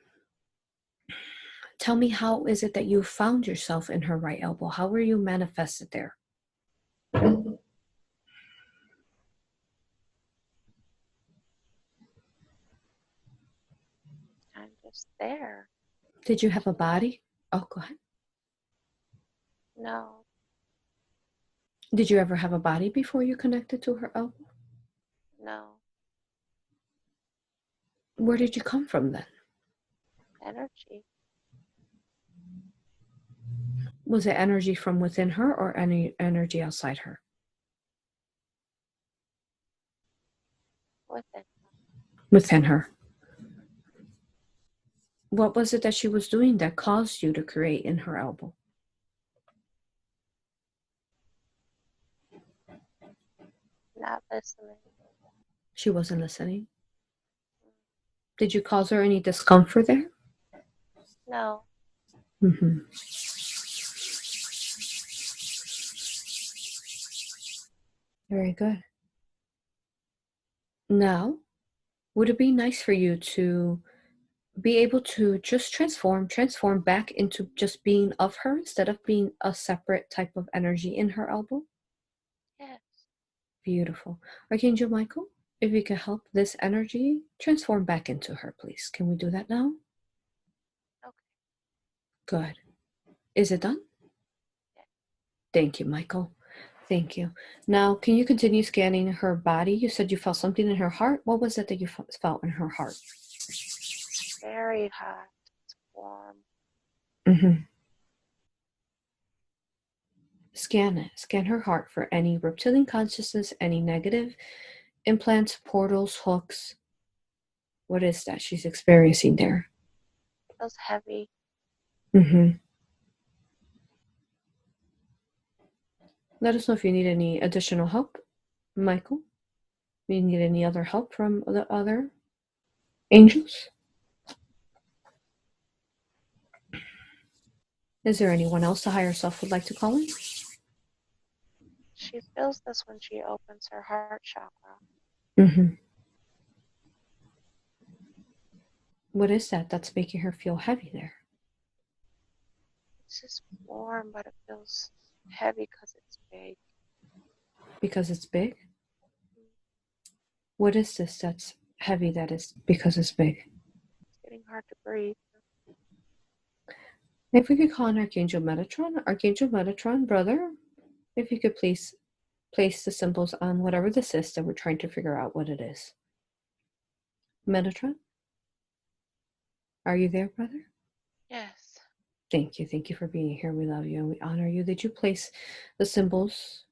A: Tell me, how is it that you found yourself in her right elbow? How were you manifested there?
B: I'm just there.
A: Did you have a body? Oh, go ahead.
B: No.
A: Did you ever have a body before you connected to her elbow?
B: No.
A: Where did you come from then?
B: Energy.
A: Was it energy from within her or any energy outside her?
B: Within.
A: Within her. What was it that she was doing that caused you to create in her elbow?
B: Not listening.
A: She wasn't listening. Did you cause her any discomfort there?
B: No.
A: Mm-hmm. Very good. Now, would it be nice for you to be able to just transform back into just being of her instead of being a separate type of energy in her elbow?
B: Yes.
A: Beautiful. Archangel Michael, if you could help this energy transform back into her, please. Can we do that now?
B: Okay.
A: Good. Is it done?
B: Yeah.
A: Thank you, Michael. Thank you. Now, can you continue scanning her body? You said you felt something in her heart. What was it that you felt in her heart?
B: Very hot. It's warm.
A: Mm-hmm. Scan it. Scan her heart for any reptilian consciousness, any negative implants, portals, hooks. What is that she's experiencing there?
B: Feels heavy.
A: Mm-hmm. Let us know if you need any additional help, Michael. Do you need any other help from the other angels? Is there anyone else the higher self would like to call in?
B: She feels this when she opens her heart chakra.
A: Mm-hmm. What is that that's making her feel heavy there?
B: It's just warm, but it feels heavy because it's big.
A: Because it's big? What is this that's heavy that is because it's big?
B: It's getting hard to breathe.
A: If we could call on Archangel Metatron, brother, if you could please place the symbols on whatever this is that we're trying to figure out what it is. Metatron? Are you there, brother?
B: Yes.
A: Thank you. Thank you for being here. We love you and we honor you. Did you place the symbols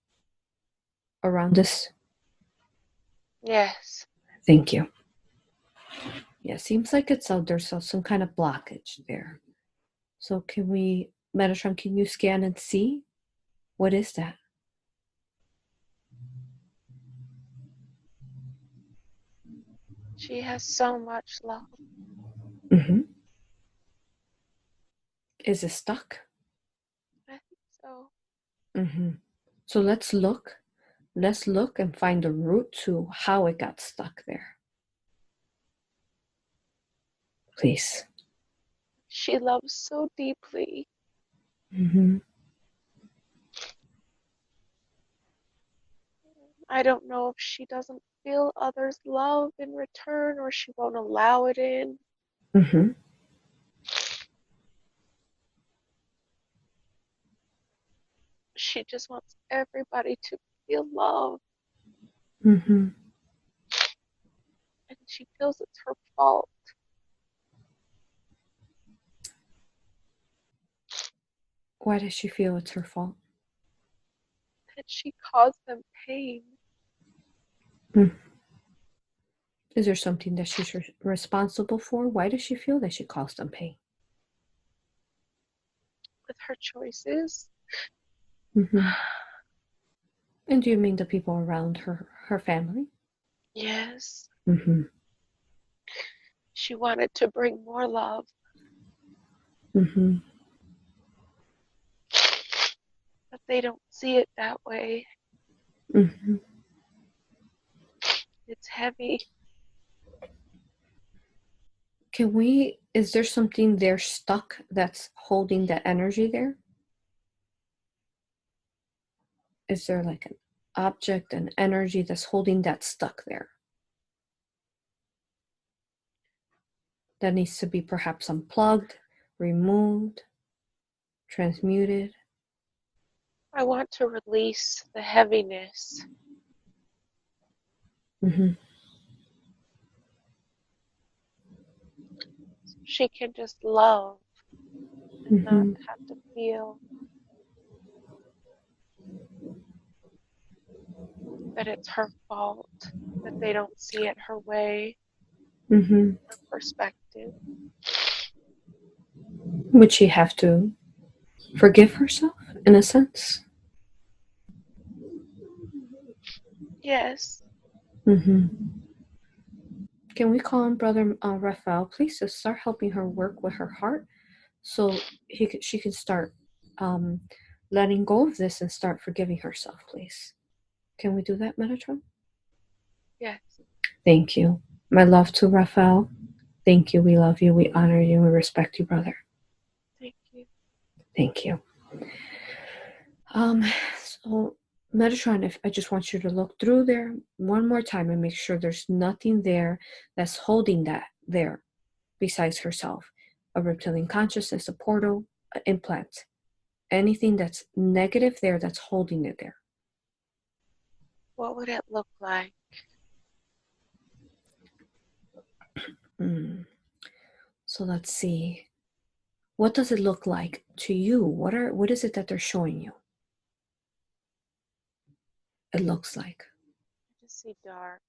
A: around this?
B: Yes.
A: Thank you. Yeah, seems like there's some kind of blockage there. So can we, Metatron, can you scan and see? What is that?
B: She has so much love.
A: Mm-hmm. Is it stuck?
B: I think so.
A: Mm-hmm. So let's look. Let's look and find the root to how it got stuck there. Please.
B: She loves so deeply.
A: Mm-hmm.
B: I don't know if she doesn't feel others' love in return or she won't allow it in.
A: Mm-hmm.
B: She just wants everybody to feel love.
A: Mm-hmm.
B: And she feels it's her fault
A: Why does she feel it's her fault?
B: that she caused them pain.
A: Mm. Is there something that she's responsible for? Why does she feel that she caused them pain?
B: With her choices.
A: Mm-hmm. And do you mean the people around her family?
B: Yes.
A: Mm-hmm.
B: She wanted to bring more love.
A: Mm-hmm.
B: But they don't see it that way.
A: Mm-hmm.
B: It's heavy.
A: Is there something there stuck that's holding that energy there? Is there like an object, an energy that's holding that stuck there? That needs to be perhaps unplugged, removed, transmuted.
B: I want to release the heaviness.
A: Mm-hmm.
B: So she can just love and not
A: Mm-hmm.
B: have to feel that it's her fault, that they don't see it her way,
A: Mm-hmm.
B: her perspective.
A: Would she have to forgive herself in a sense?
B: Yes.
A: Mm-hmm. Can we call on Brother Raphael, please, to start helping her work with her heart so she can start um, letting go of this and start forgiving herself, please? Can we do that, Metatron?
B: Yes.
A: Thank you. My love to Raphael. Thank you. We love you. We honor you. We respect you, brother.
B: Thank you.
A: Thank you. Um, so Metatron, if I just want you to look through there one more time and make sure there's nothing there that's holding that there besides herself. A reptilian consciousness, a portal, an implant. Anything that's negative there that's holding it there.
B: What would it look like?
A: So let's see. What does it look like to you? What is it that they're showing you? It looks like
B: I just see dark.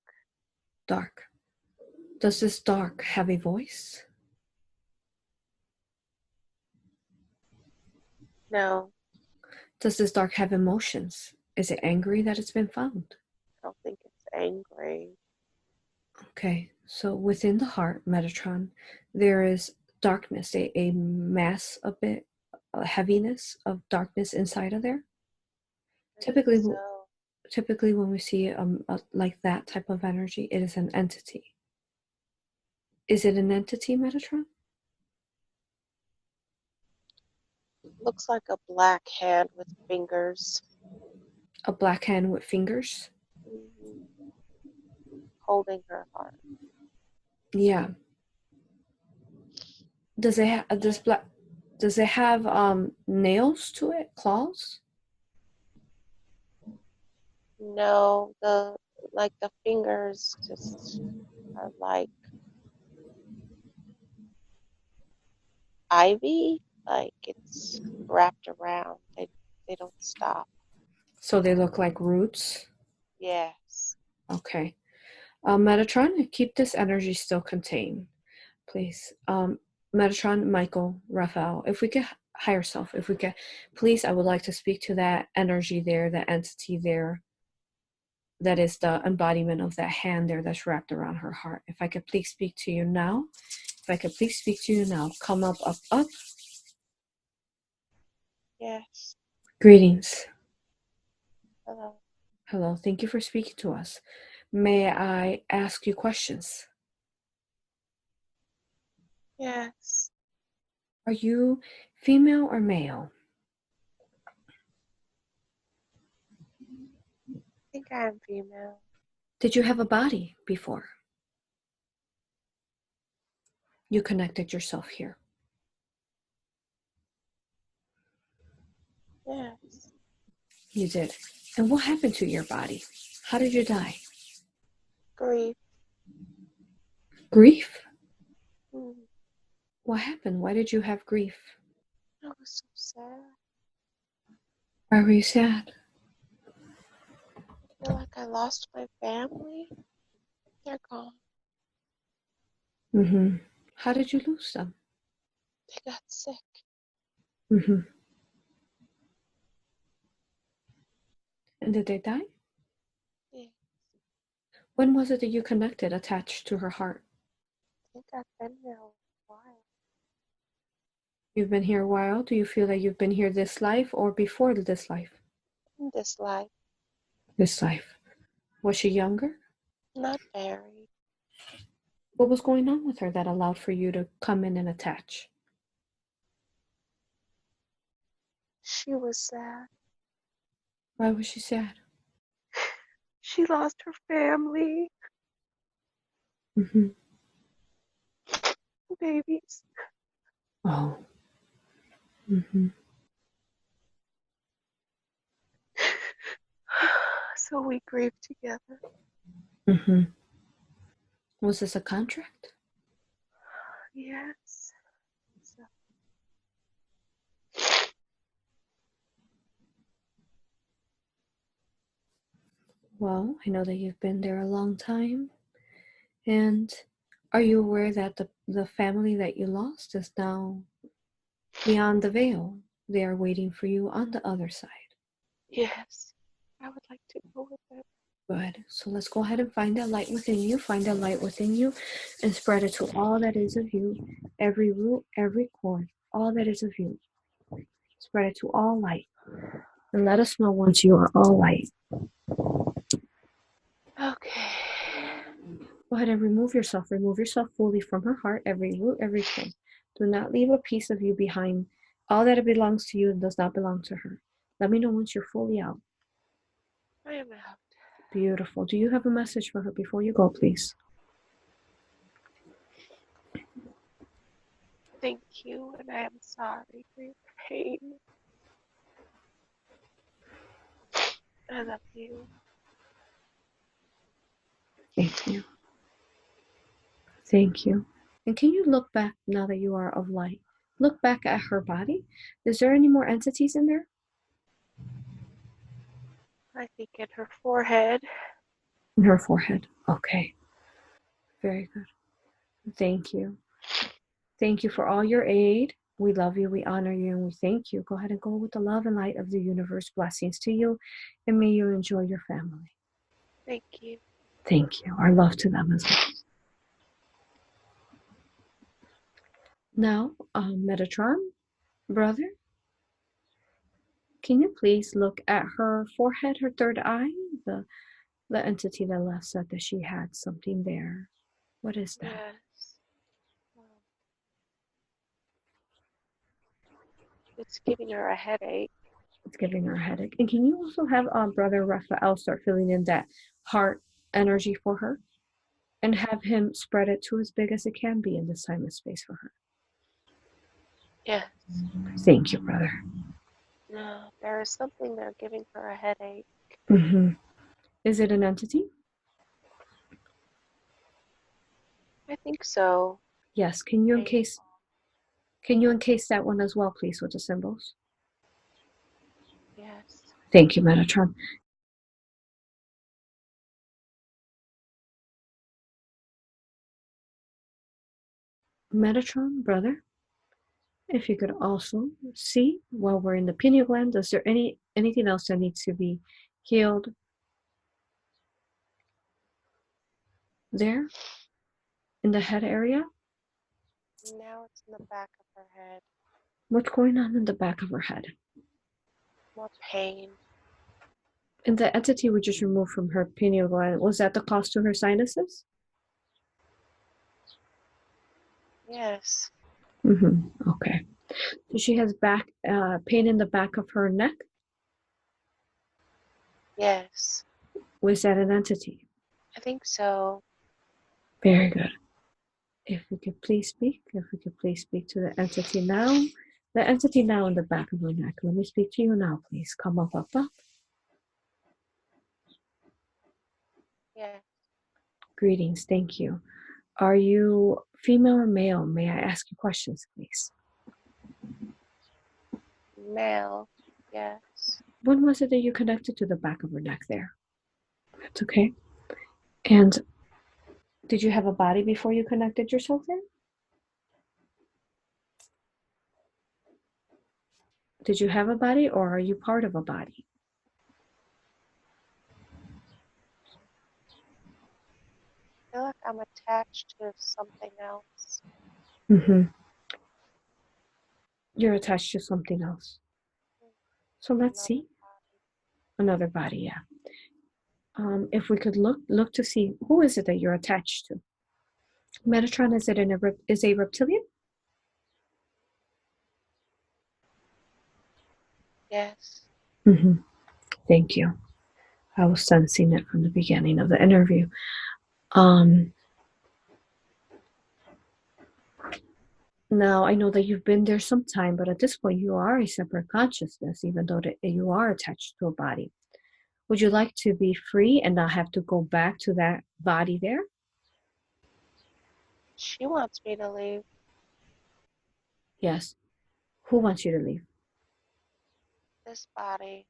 A: dark. Does this dark have a voice?
B: No,
A: Does this dark have emotions? Is it angry that it's been found?
B: I don't think it's angry.
A: Okay, so within the heart, Metatron, there is darkness, a mass, a bit, a heaviness of darkness inside of there.
B: I
A: Typically,
B: think so.
A: typically when we see like that type of energy, it is an entity. Is it an entity, Metatron?
B: Looks like a black hand with fingers.
A: A black hand with fingers?
B: Holding her heart.
A: Yeah. Does it have nails to it? Claws?
B: No, the fingers just are like ivy, like it's wrapped around. They don't stop.
A: So they look like roots?
B: Yes.
A: Okay. Metatron, keep this energy still contained, please. Metatron, Michael, Raphael, if we could higher self, if we could, please, I would like to speak to that energy there, that entity there, that is the embodiment of that hand there that's wrapped around her heart. If I could please speak to you now, come up, up, up.
B: Yes.
A: Greetings.
B: Hello.
A: Hello, thank you for speaking to us. May I ask you questions?
B: Yes.
A: Are you female or male?
B: I think I'm female.
A: Did you have a body before you connected yourself here?
B: Yes.
A: You did. And what happened to your body? How did you die?
B: Grief.
A: Grief?
B: Mm.
A: What happened? Why did you have grief?
B: I was so sad.
A: Why were you sad?
B: I feel like I lost my family. They're gone.
A: Mm-hmm. How did you lose them?
B: They got sick.
A: Mm-hmm. And did they die?
B: Yeah.
A: When was it that you connected, attached to her heart?
B: I think I've been here a while.
A: You've been here a while. Do you feel that you've been here this life or before this life?
B: In this life.
A: This life. Was she younger?
B: Not very.
A: What was going on with her that allowed for you to come in and attach?
B: She was sad.
A: Why was she sad?
B: She lost her family.
A: Mm-hmm.
B: Babies.
A: Oh. Mm-hmm.
B: So we grieve together.
A: Mm-hmm. Was this a contract?
B: Yes. So,
A: Well, I know that you've been there a long time. And are you aware that the family that you lost is now beyond the veil? They are waiting for you on the other side.
B: yes. I would like to go with them.
A: Good. So let's go ahead and find that light within you. Find that light within you and spread it to all that is of you. Every root, every core, all that is of you. Spread it to all light. And let us know once you are all light.
B: Okay.
A: Go ahead and remove yourself. Remove yourself fully from her heart, every root, every core. Do not leave a piece of you behind. All that belongs to you does not belong to her. Let me know once you're fully out.
B: I am out.
A: Beautiful. Do you have a message for her before you go, please?
B: Thank you, and I am sorry for your pain. I love you.
A: Thank you. Thank you. And can you look back now that you are of light? Look back at her body. Is there any more entities in there?
B: I think in her forehead.
A: In her forehead. Okay. Very good. Thank you. Thank you for all your aid. We love you, we honor you, and we thank you. Go ahead and go with the love and light of the universe. Blessings to you, and may you enjoy your family.
B: Thank you.
A: Thank you. Our love to them as well. Now, Metatron, brother, can you please look at her forehead, her third eye? The entity that left said that she had something there. What is that?
B: Yes. It's giving her a headache.
A: It's giving her a headache. And can you also have Brother Raphael start filling in that heart energy for her? And have him spread it to as big as it can be in this time and space for her.
B: Yes.
A: Thank you, brother.
B: No, there is something there giving her a headache.
A: Is it an entity?
B: I think so.
A: Yes. Can you encase that one as well, please, with the symbols?
B: Yes.
A: Thank you, Metatron. Metatron, brother, if you could also see while we're in the pineal gland, is there anything else that needs to be healed there in the head area?
B: Now it's in the back of her head.
A: What's going on in the back of her head?
B: More pain.
A: And the entity we just removed from her pineal gland, was that the cause to her sinuses?
B: Yes.
A: Okay. So she has pain in the back of her neck?
B: Yes.
A: Was that an entity?
B: I think so.
A: Very good. If we could please speak to the entity now. The entity now in the back of her neck. Let me speak to you now, please. Come up.
B: Yes.
A: Greetings. Thank you. Are you female or male? May I ask you questions, please?
B: Male. Yes.
A: When was it that you connected to the back of her neck there? That's okay. And did you have a body before you connected yourself there? Did you have a body, or are you part of a body?
B: I feel like I'm attached to something else.
A: You're attached to something else. So let's see. Another body, yeah. If we could look to see, who is it that you're attached to? Metatron, is a reptilian?
B: Yes.
A: Thank you. I was sensing it from the beginning of the interview. Now, I know that you've been there some time, but at this point, you are a separate consciousness, even though you are attached to a body. Would you like to be free and not have to go back to that body there?
B: She wants me to leave.
A: Yes. Who wants you to leave?
B: This body.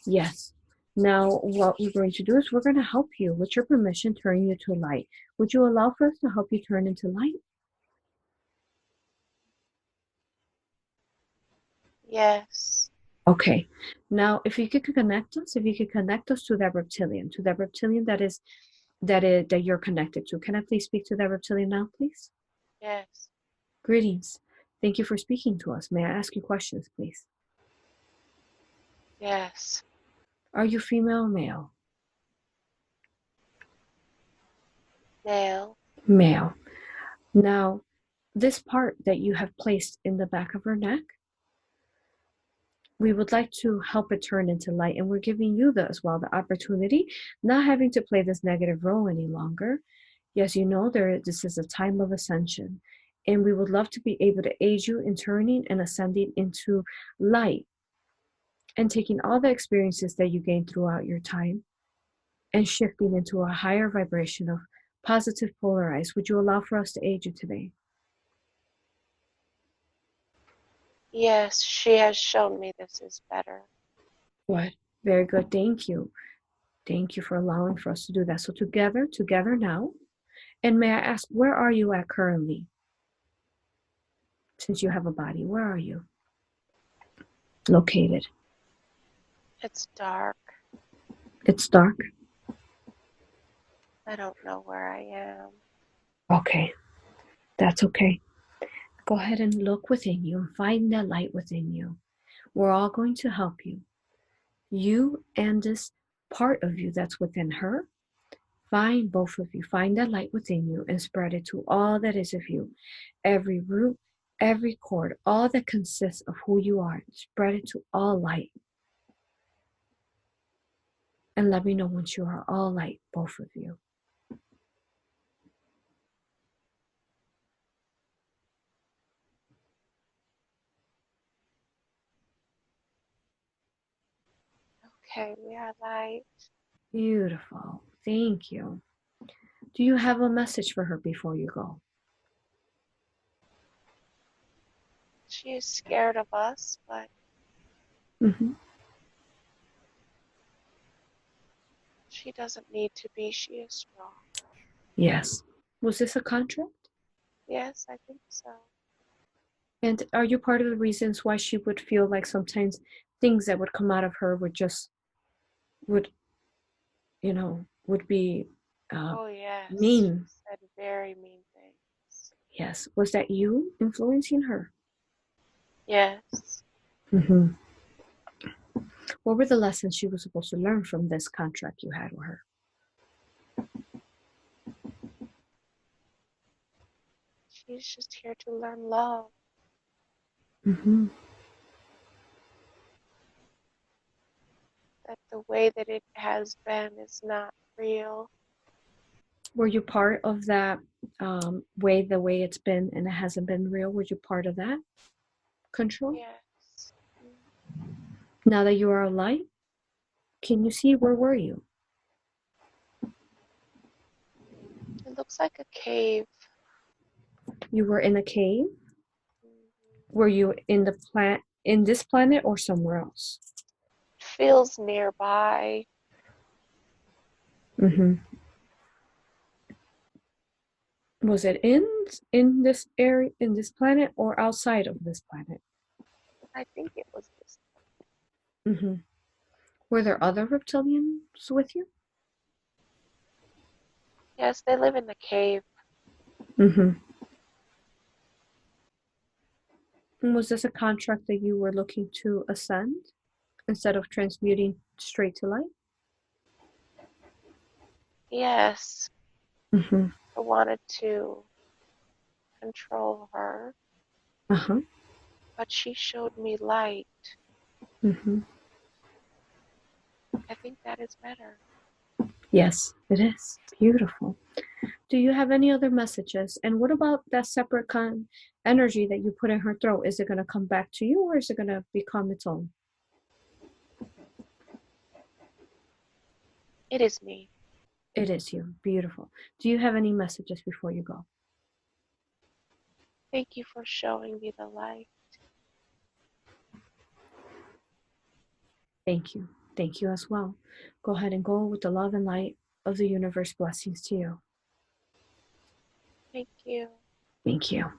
A: Yes. Now, what we're going to do is we're going to help you, with your permission, turn you to light. Would you allow for us to help you turn into light?
B: Yes.
A: Okay. Now, if you could connect us to that reptilian, that you're connected to. Can I please speak to that reptilian now, please?
B: Yes.
A: Greetings. Thank you for speaking to us. May I ask you questions, please?
B: Yes.
A: Are you female or male?
B: Male.
A: Male. Now, this part that you have placed in the back of her neck, we would like to help it turn into light, and we're giving you as well the opportunity, not having to play this negative role any longer. Yes, you know this is a time of ascension, and we would love to be able to aid you in turning and ascending into light and taking all the experiences that you gained throughout your time and shifting into a higher vibration of positive polarized. Would you allow for us to aid you today?
B: Yes, she has shown me this is better.
A: Good. Very good. Thank you. Thank you for allowing for us to do that. So together now. And may I ask, where are you at currently? Since you have a body, where are you located?
B: It's dark.
A: It's dark.
B: I don't know where I am.
A: Okay. That's okay. Go ahead and look within you and find that light within you. We're all going to help you. You and this part of you that's within her. Find both of you. Find that light within you and spread it to all that is of you. Every root, every cord, all that consists of who you are. Spread it to all light. And let me know once you are all light, both of you.
B: Okay, we are light.
A: Beautiful. Thank you. Do you have a message for her before you go?
B: She is scared of us, but she doesn't need to be. She is strong.
A: Yes. Was this a contract?
B: Yes, I think so.
A: And are you part of the reasons why she would feel like sometimes things that would come out of her would be
B: Oh, yes.
A: mean?
B: She said very mean things.
A: Yes. Was that you influencing her?
B: Yes.
A: What were the lessons she was supposed to learn from this contract you had with her?
B: She's just here to learn love. That the way that it has been is not real.
A: Were you part of that the way it's been and it hasn't been real? Were you part of that control?
B: Yes.
A: Now that you are a light, can you see where were you?
B: It looks like a cave.
A: You were in a cave? Were you in this planet or somewhere else?
B: It feels nearby.
A: Was it in this area, in this planet, or outside of this planet?
B: I think it was this.
A: Were there other reptilians with you?
B: Yes, they live in the cave.
A: And was this a contract that you were looking to ascend instead of transmuting straight to light?
B: Yes. I wanted to control her. But she showed me light. I think that is better.
A: Yes, it is. Beautiful. Do you have any other messages? And what about that separate energy that you put in her throat? Is it going to come back to you or is it going to become its own?
B: It is me.
A: It is you. Beautiful. Do you have any messages before you go?
B: Thank you for showing me the light.
A: Thank you. Thank you as well. Go ahead and go with the love and light of the universe. Blessings to you.
B: Thank you.
A: Thank you.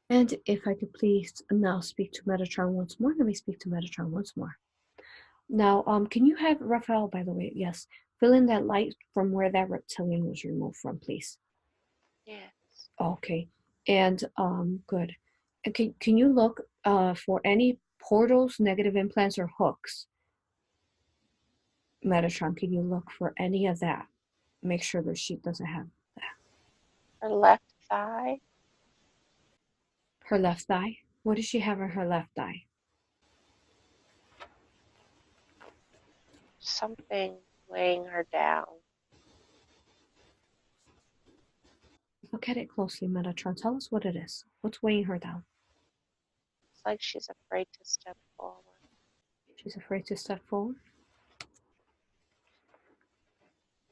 A: And if I could please now speak to Metatron once more. Let me speak to Metatron once more. Now, can you have Raphael, by the way, yes, fill in that light from where that reptilian was removed from, please?
B: Yes.
A: Okay. And good. Can you look for any portals, negative implants, or hooks? Metatron, can you look for any of that? Make sure the sheet doesn't have that.
B: Her left thigh.
A: Her left thigh? What does she have in her left eye?
B: Something weighing her down.
A: Look at it closely, Metatron. Tell us what it is. What's weighing her down?
B: It's like she's afraid to step forward.
A: She's afraid to step forward.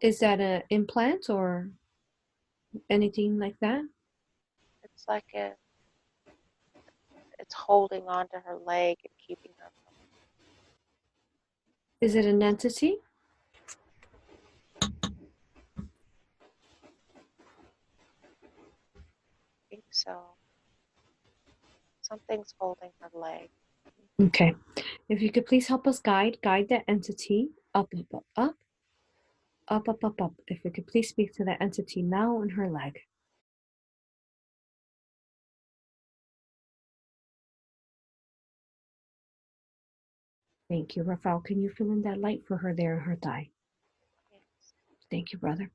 A: Is that an implant or anything like that?
B: It's like it's holding onto her leg and keeping her from.
A: Is it an entity?
B: I think so. Something's holding her leg.
A: Okay. If you could please help us guide that entity up, up, up, up, up, up, up, up. If you could please speak to that entity now in her leg. Thank you. Raphael, can you fill in that light for her there in her thigh?
B: Yes.
A: Thank you, brother.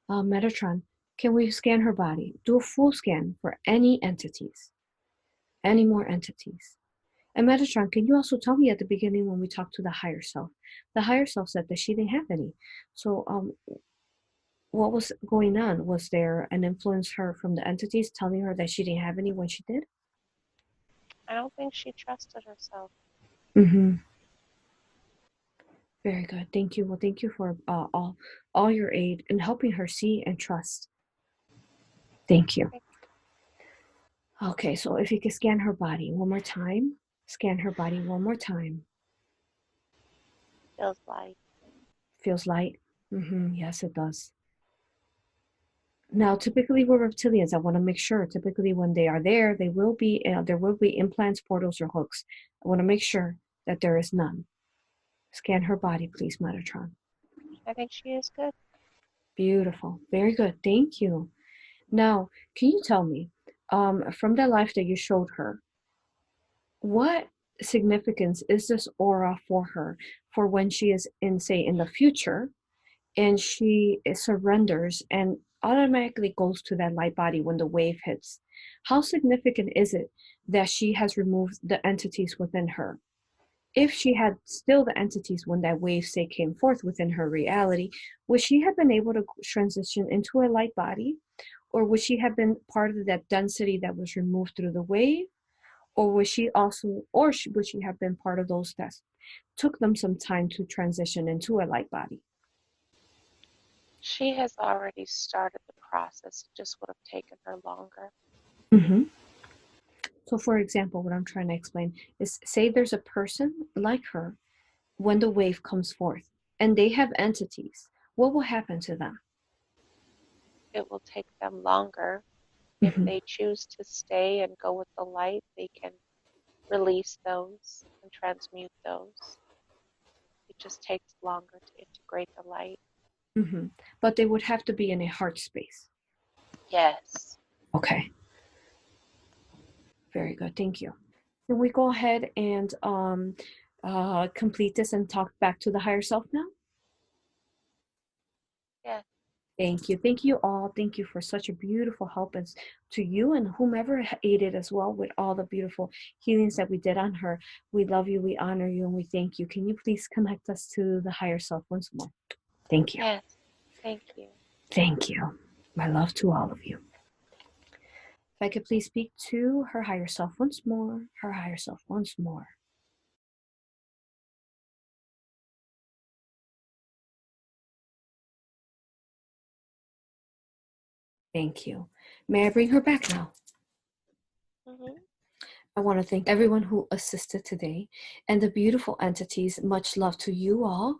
A: Metatron, can we scan her body? Do a full scan for any entities, any more entities. And Metatron, can you also tell me at the beginning when we talked to the higher self? The higher self said that she didn't have any. So what was going on? Was there an influence her from the entities telling her that she didn't have any when she did?
B: I don't think she trusted herself.
A: Mm-hmm. Very good. Thank you. Well, thank you for all your aid in helping her see and trust. Thank you. Okay, so if you could scan her body one more time. Scan her body one more time.
B: Feels light.
A: Feels light? Mm-hmm. Yes, it does. Now, typically with reptilians, I want to make sure, typically when they are there, there will be implants, portals, or hooks. I want to make sure that there is none. Scan her body, please, Metatron.
B: I think she is good.
A: Beautiful. Very good. Thank you. Now, can you tell me, from the life that you showed her, what significance is this aura for her for when she is in, say, in the future, and she surrenders and automatically goes to that light body when the wave hits? How significant is it that she has removed the entities within her? If she had still the entities when that wave, say, came forth within her reality, would she have been able to transition into a light body? Or would she have been part of that density that was removed through the wave? Or would she would she have been part of those that took them some time to transition into a light body?
B: She has already started the process. It just would have taken her longer.
A: Mm-hmm. So, for example, what I'm trying to explain is, say there's a person like her when the wave comes forth and they have entities. What will happen to them?
B: It will take them longer. If
A: Mm-hmm.
B: they choose to stay and go with the light, they can release those and transmute those. It just takes longer to integrate the light.
A: Mm-hmm. But they would have to be in a heart space.
B: Yes.
A: Okay. Very good. Thank you. Can we go ahead and complete this and talk back to the higher self now?
B: Yes.
A: Thank you. Thank you all. Thank you for such a beautiful help, and to you and whomever aided as well with all the beautiful healings that we did on her. We love you, we honor you, and we thank you. Can you please connect us to the higher self once more? Thank you.
B: Yes. Thank you.
A: Thank you. My love to all of you. If I could please speak to her higher self once more, her higher self once more. Thank you. May I bring her back now?
B: Mm-hmm.
A: I want to thank everyone who assisted today and the beautiful entities. Much love to you all.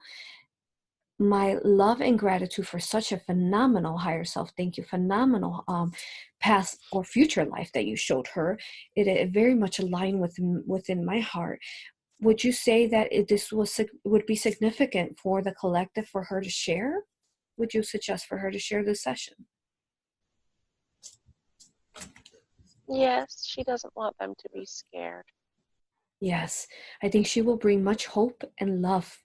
A: My love and gratitude for such a phenomenal higher self. Thank you. Phenomenal past or future life that you showed her. It very much aligned within my heart. Would you say that this would be significant for the collective for her to share? Would you suggest for her to share this session?
B: Yes, she doesn't want them to be scared.
A: Yes, I think she will bring much hope and love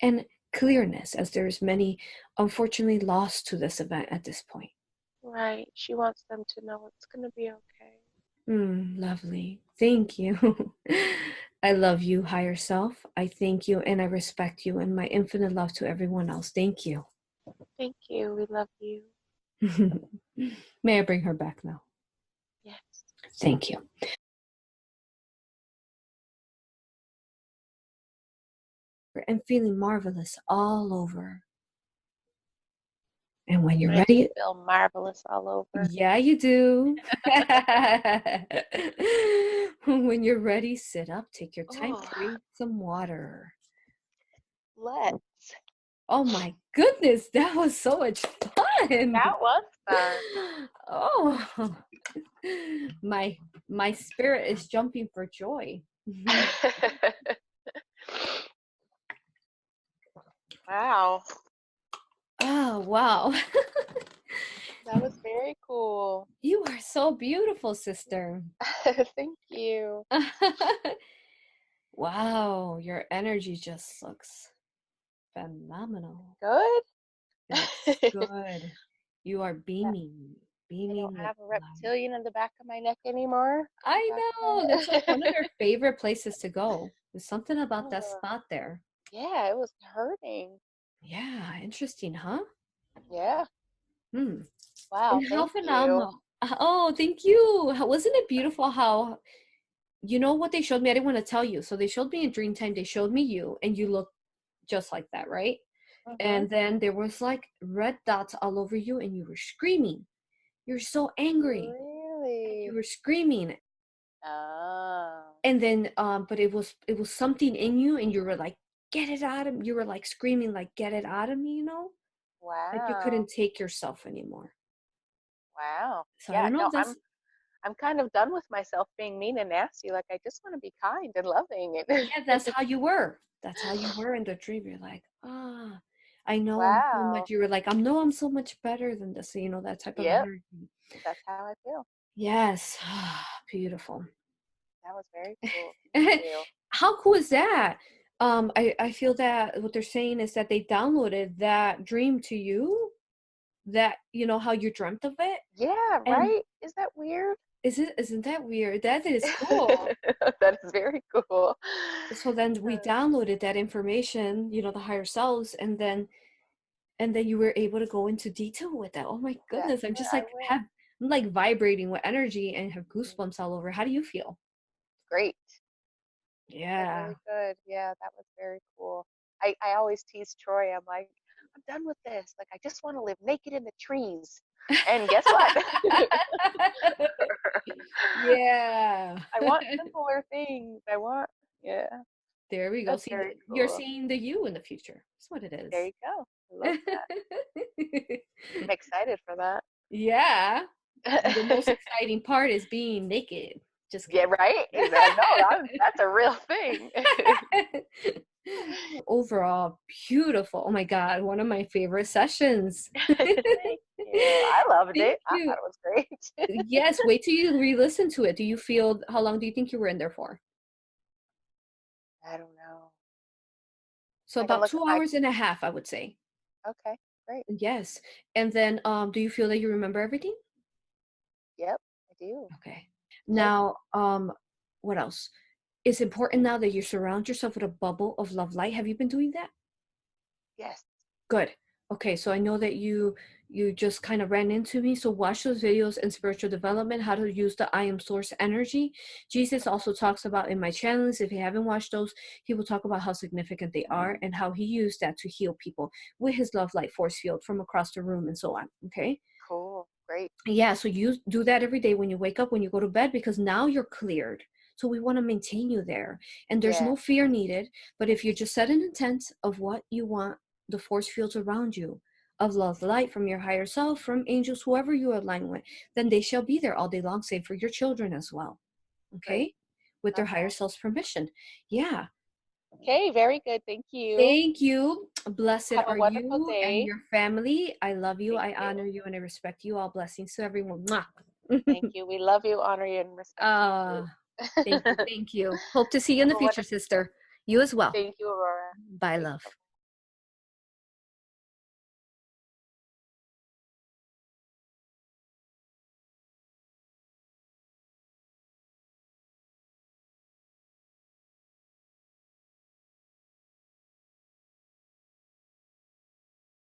A: and clearness, as there's many unfortunately lost to this event at this point.
B: Right. She wants them to know it's going to be okay.
A: Lovely. Thank you. I love you, higher self. I thank you and I respect you, and my infinite love to everyone else. Thank you.
B: Thank you. We love you.
A: May I bring her back now?
B: Yes.
A: Thank you. And feeling marvelous all over. And when you're
B: Makes me
A: ready,
B: feel marvelous all over.
A: yeah, you do. When you're ready, sit up, take your time,
B: Oh,
A: drink some water.
B: let's.
A: Oh my goodness, that was so much fun.
B: That was fun.
A: Oh, my spirit is jumping for joy.
B: Wow.
A: Oh, wow.
B: That was very cool.
A: You are so beautiful, sister.
B: Thank you.
A: Wow, your energy just looks phenomenal.
B: Good?
A: It looks good. You are beaming,
B: I don't
A: beaming with
B: have a
A: love.
B: reptilian in the back of my neck anymore. Is
A: I
B: that
A: know. That's like one of their
B: right?
A: favorite places to go. There's something about that
B: Oh,
A: spot there.
B: yeah, it was hurting.
A: Yeah, interesting, huh?
B: Yeah.
A: Hmm.
B: Wow,
A: And how
B: thank you.
A: phenomenal. Oh, thank you. Wasn't it beautiful how, you know what they showed me? I didn't want to tell you. So they showed me in dream time, they showed me you, and you look just like that, right?
B: Mm-hmm.
A: And then there was like red dots all over you, and you were screaming. You're so angry. And you
B: Really?
A: were screaming.
B: Oh,
A: And then but it was something in you, and you were like, get it out of me. You were like screaming, like, get it out of me, you know? Like you
B: wow.
A: couldn't take yourself anymore.
B: Wow.
A: So I
B: Yeah,
A: don't know
B: no,
A: if that's,
B: I'm kind of done with myself being mean and nasty. Like I just want to be kind and loving and
A: yeah, that's how you were. That's how you were in the dream. You're like, I know I'm so much.
B: wow.
A: You were like, I know I'm so much better than this, you know, that type of
B: Yep,
A: energy.
B: that's how I feel.
A: Yes. Beautiful.
B: That was very cool. Thank you.
A: How cool is that? I feel that what they're saying is that they downloaded that dream to you, that, you know, how you dreamt of it.
B: Yeah,
A: And
B: right? Is that weird?
A: isn't that weird? That is cool.
B: That is very cool.
A: So then we downloaded that information, you know, the higher selves, and then you were able to go into detail with that. Oh my
B: That's
A: goodness. I'm
B: what
A: just
B: I
A: like
B: went.
A: I'm like vibrating with energy and have goosebumps all over. How do you feel?
B: Great. I feel
A: Yeah.
B: really good. Yeah, that was very cool. I always tease Troy. I'm like, I'm done with this. Like, I just want to live naked in the trees. And guess what?
A: Yeah.
B: I want simpler things. Yeah,
A: There we go.
B: that's
A: See,
B: very
A: you're
B: cool.
A: seeing the you in the future. That's what it
B: There
A: is.
B: you go. I love that. I'm excited for that.
A: Yeah. And the most exciting part is being naked. Just
B: Yeah,
A: kidding.
B: right? Exactly. No, that's a real thing.
A: Overall, beautiful. Oh my God, one of my favorite sessions.
B: Thank you. I loved
A: Thank
B: it. I
A: you.
B: thought it was great.
A: Yes, wait till you re-listen to it. Do you feel, how long do you think you were in there for?
B: I don't know.
A: So
B: I can
A: about
B: look at
A: two
B: my.
A: hours and a half, I would say.
B: Okay, great.
A: Yes. And then do you feel that you remember everything?
B: Yep, I do.
A: Okay. Now, what else? It's important now that you surround yourself with a bubble of love light. Have you been doing that?
B: Yes.
A: Good. Okay, so I know that you just kind of ran into me. So watch those videos in spiritual development, how to use the I am source energy. Jesus
B: Okay.
A: also talks about in my channels. If you haven't watched those, he will talk about how significant they are and how he used that to heal people with his love light force field from across the room and so on. Okay.
B: Cool. Great.
A: Yeah, so you do that every day when you wake up, when you go to bed, because now you're cleared. So we want to maintain you there. And there's
B: Yeah.
A: no fear needed. But if you just set an intent of what you want the force fields around you, of love, light from your higher self, from angels, whoever you align with, then they shall be there all day long, save for your children as well.
B: Great.
A: Okay? With their higher
B: Okay.
A: self's permission. Yeah.
B: Okay. Very good. Thank you.
A: Thank you. Blessed
B: Have a
A: are
B: wonderful
A: you and
B: day.
A: your family. I love you.
B: Thank
A: I
B: you.
A: honor you and I respect you. All blessings to everyone. Mwah.
B: Thank you. We love you, honor you, and respect you too.
A: Ah, thank you. Thank you. Hope to see you in
B: Have
A: the
B: a
A: future,
B: wonderful day.
A: sister. You as well.
B: Thank you, Aurora.
A: Bye,
B: Okay.
A: love.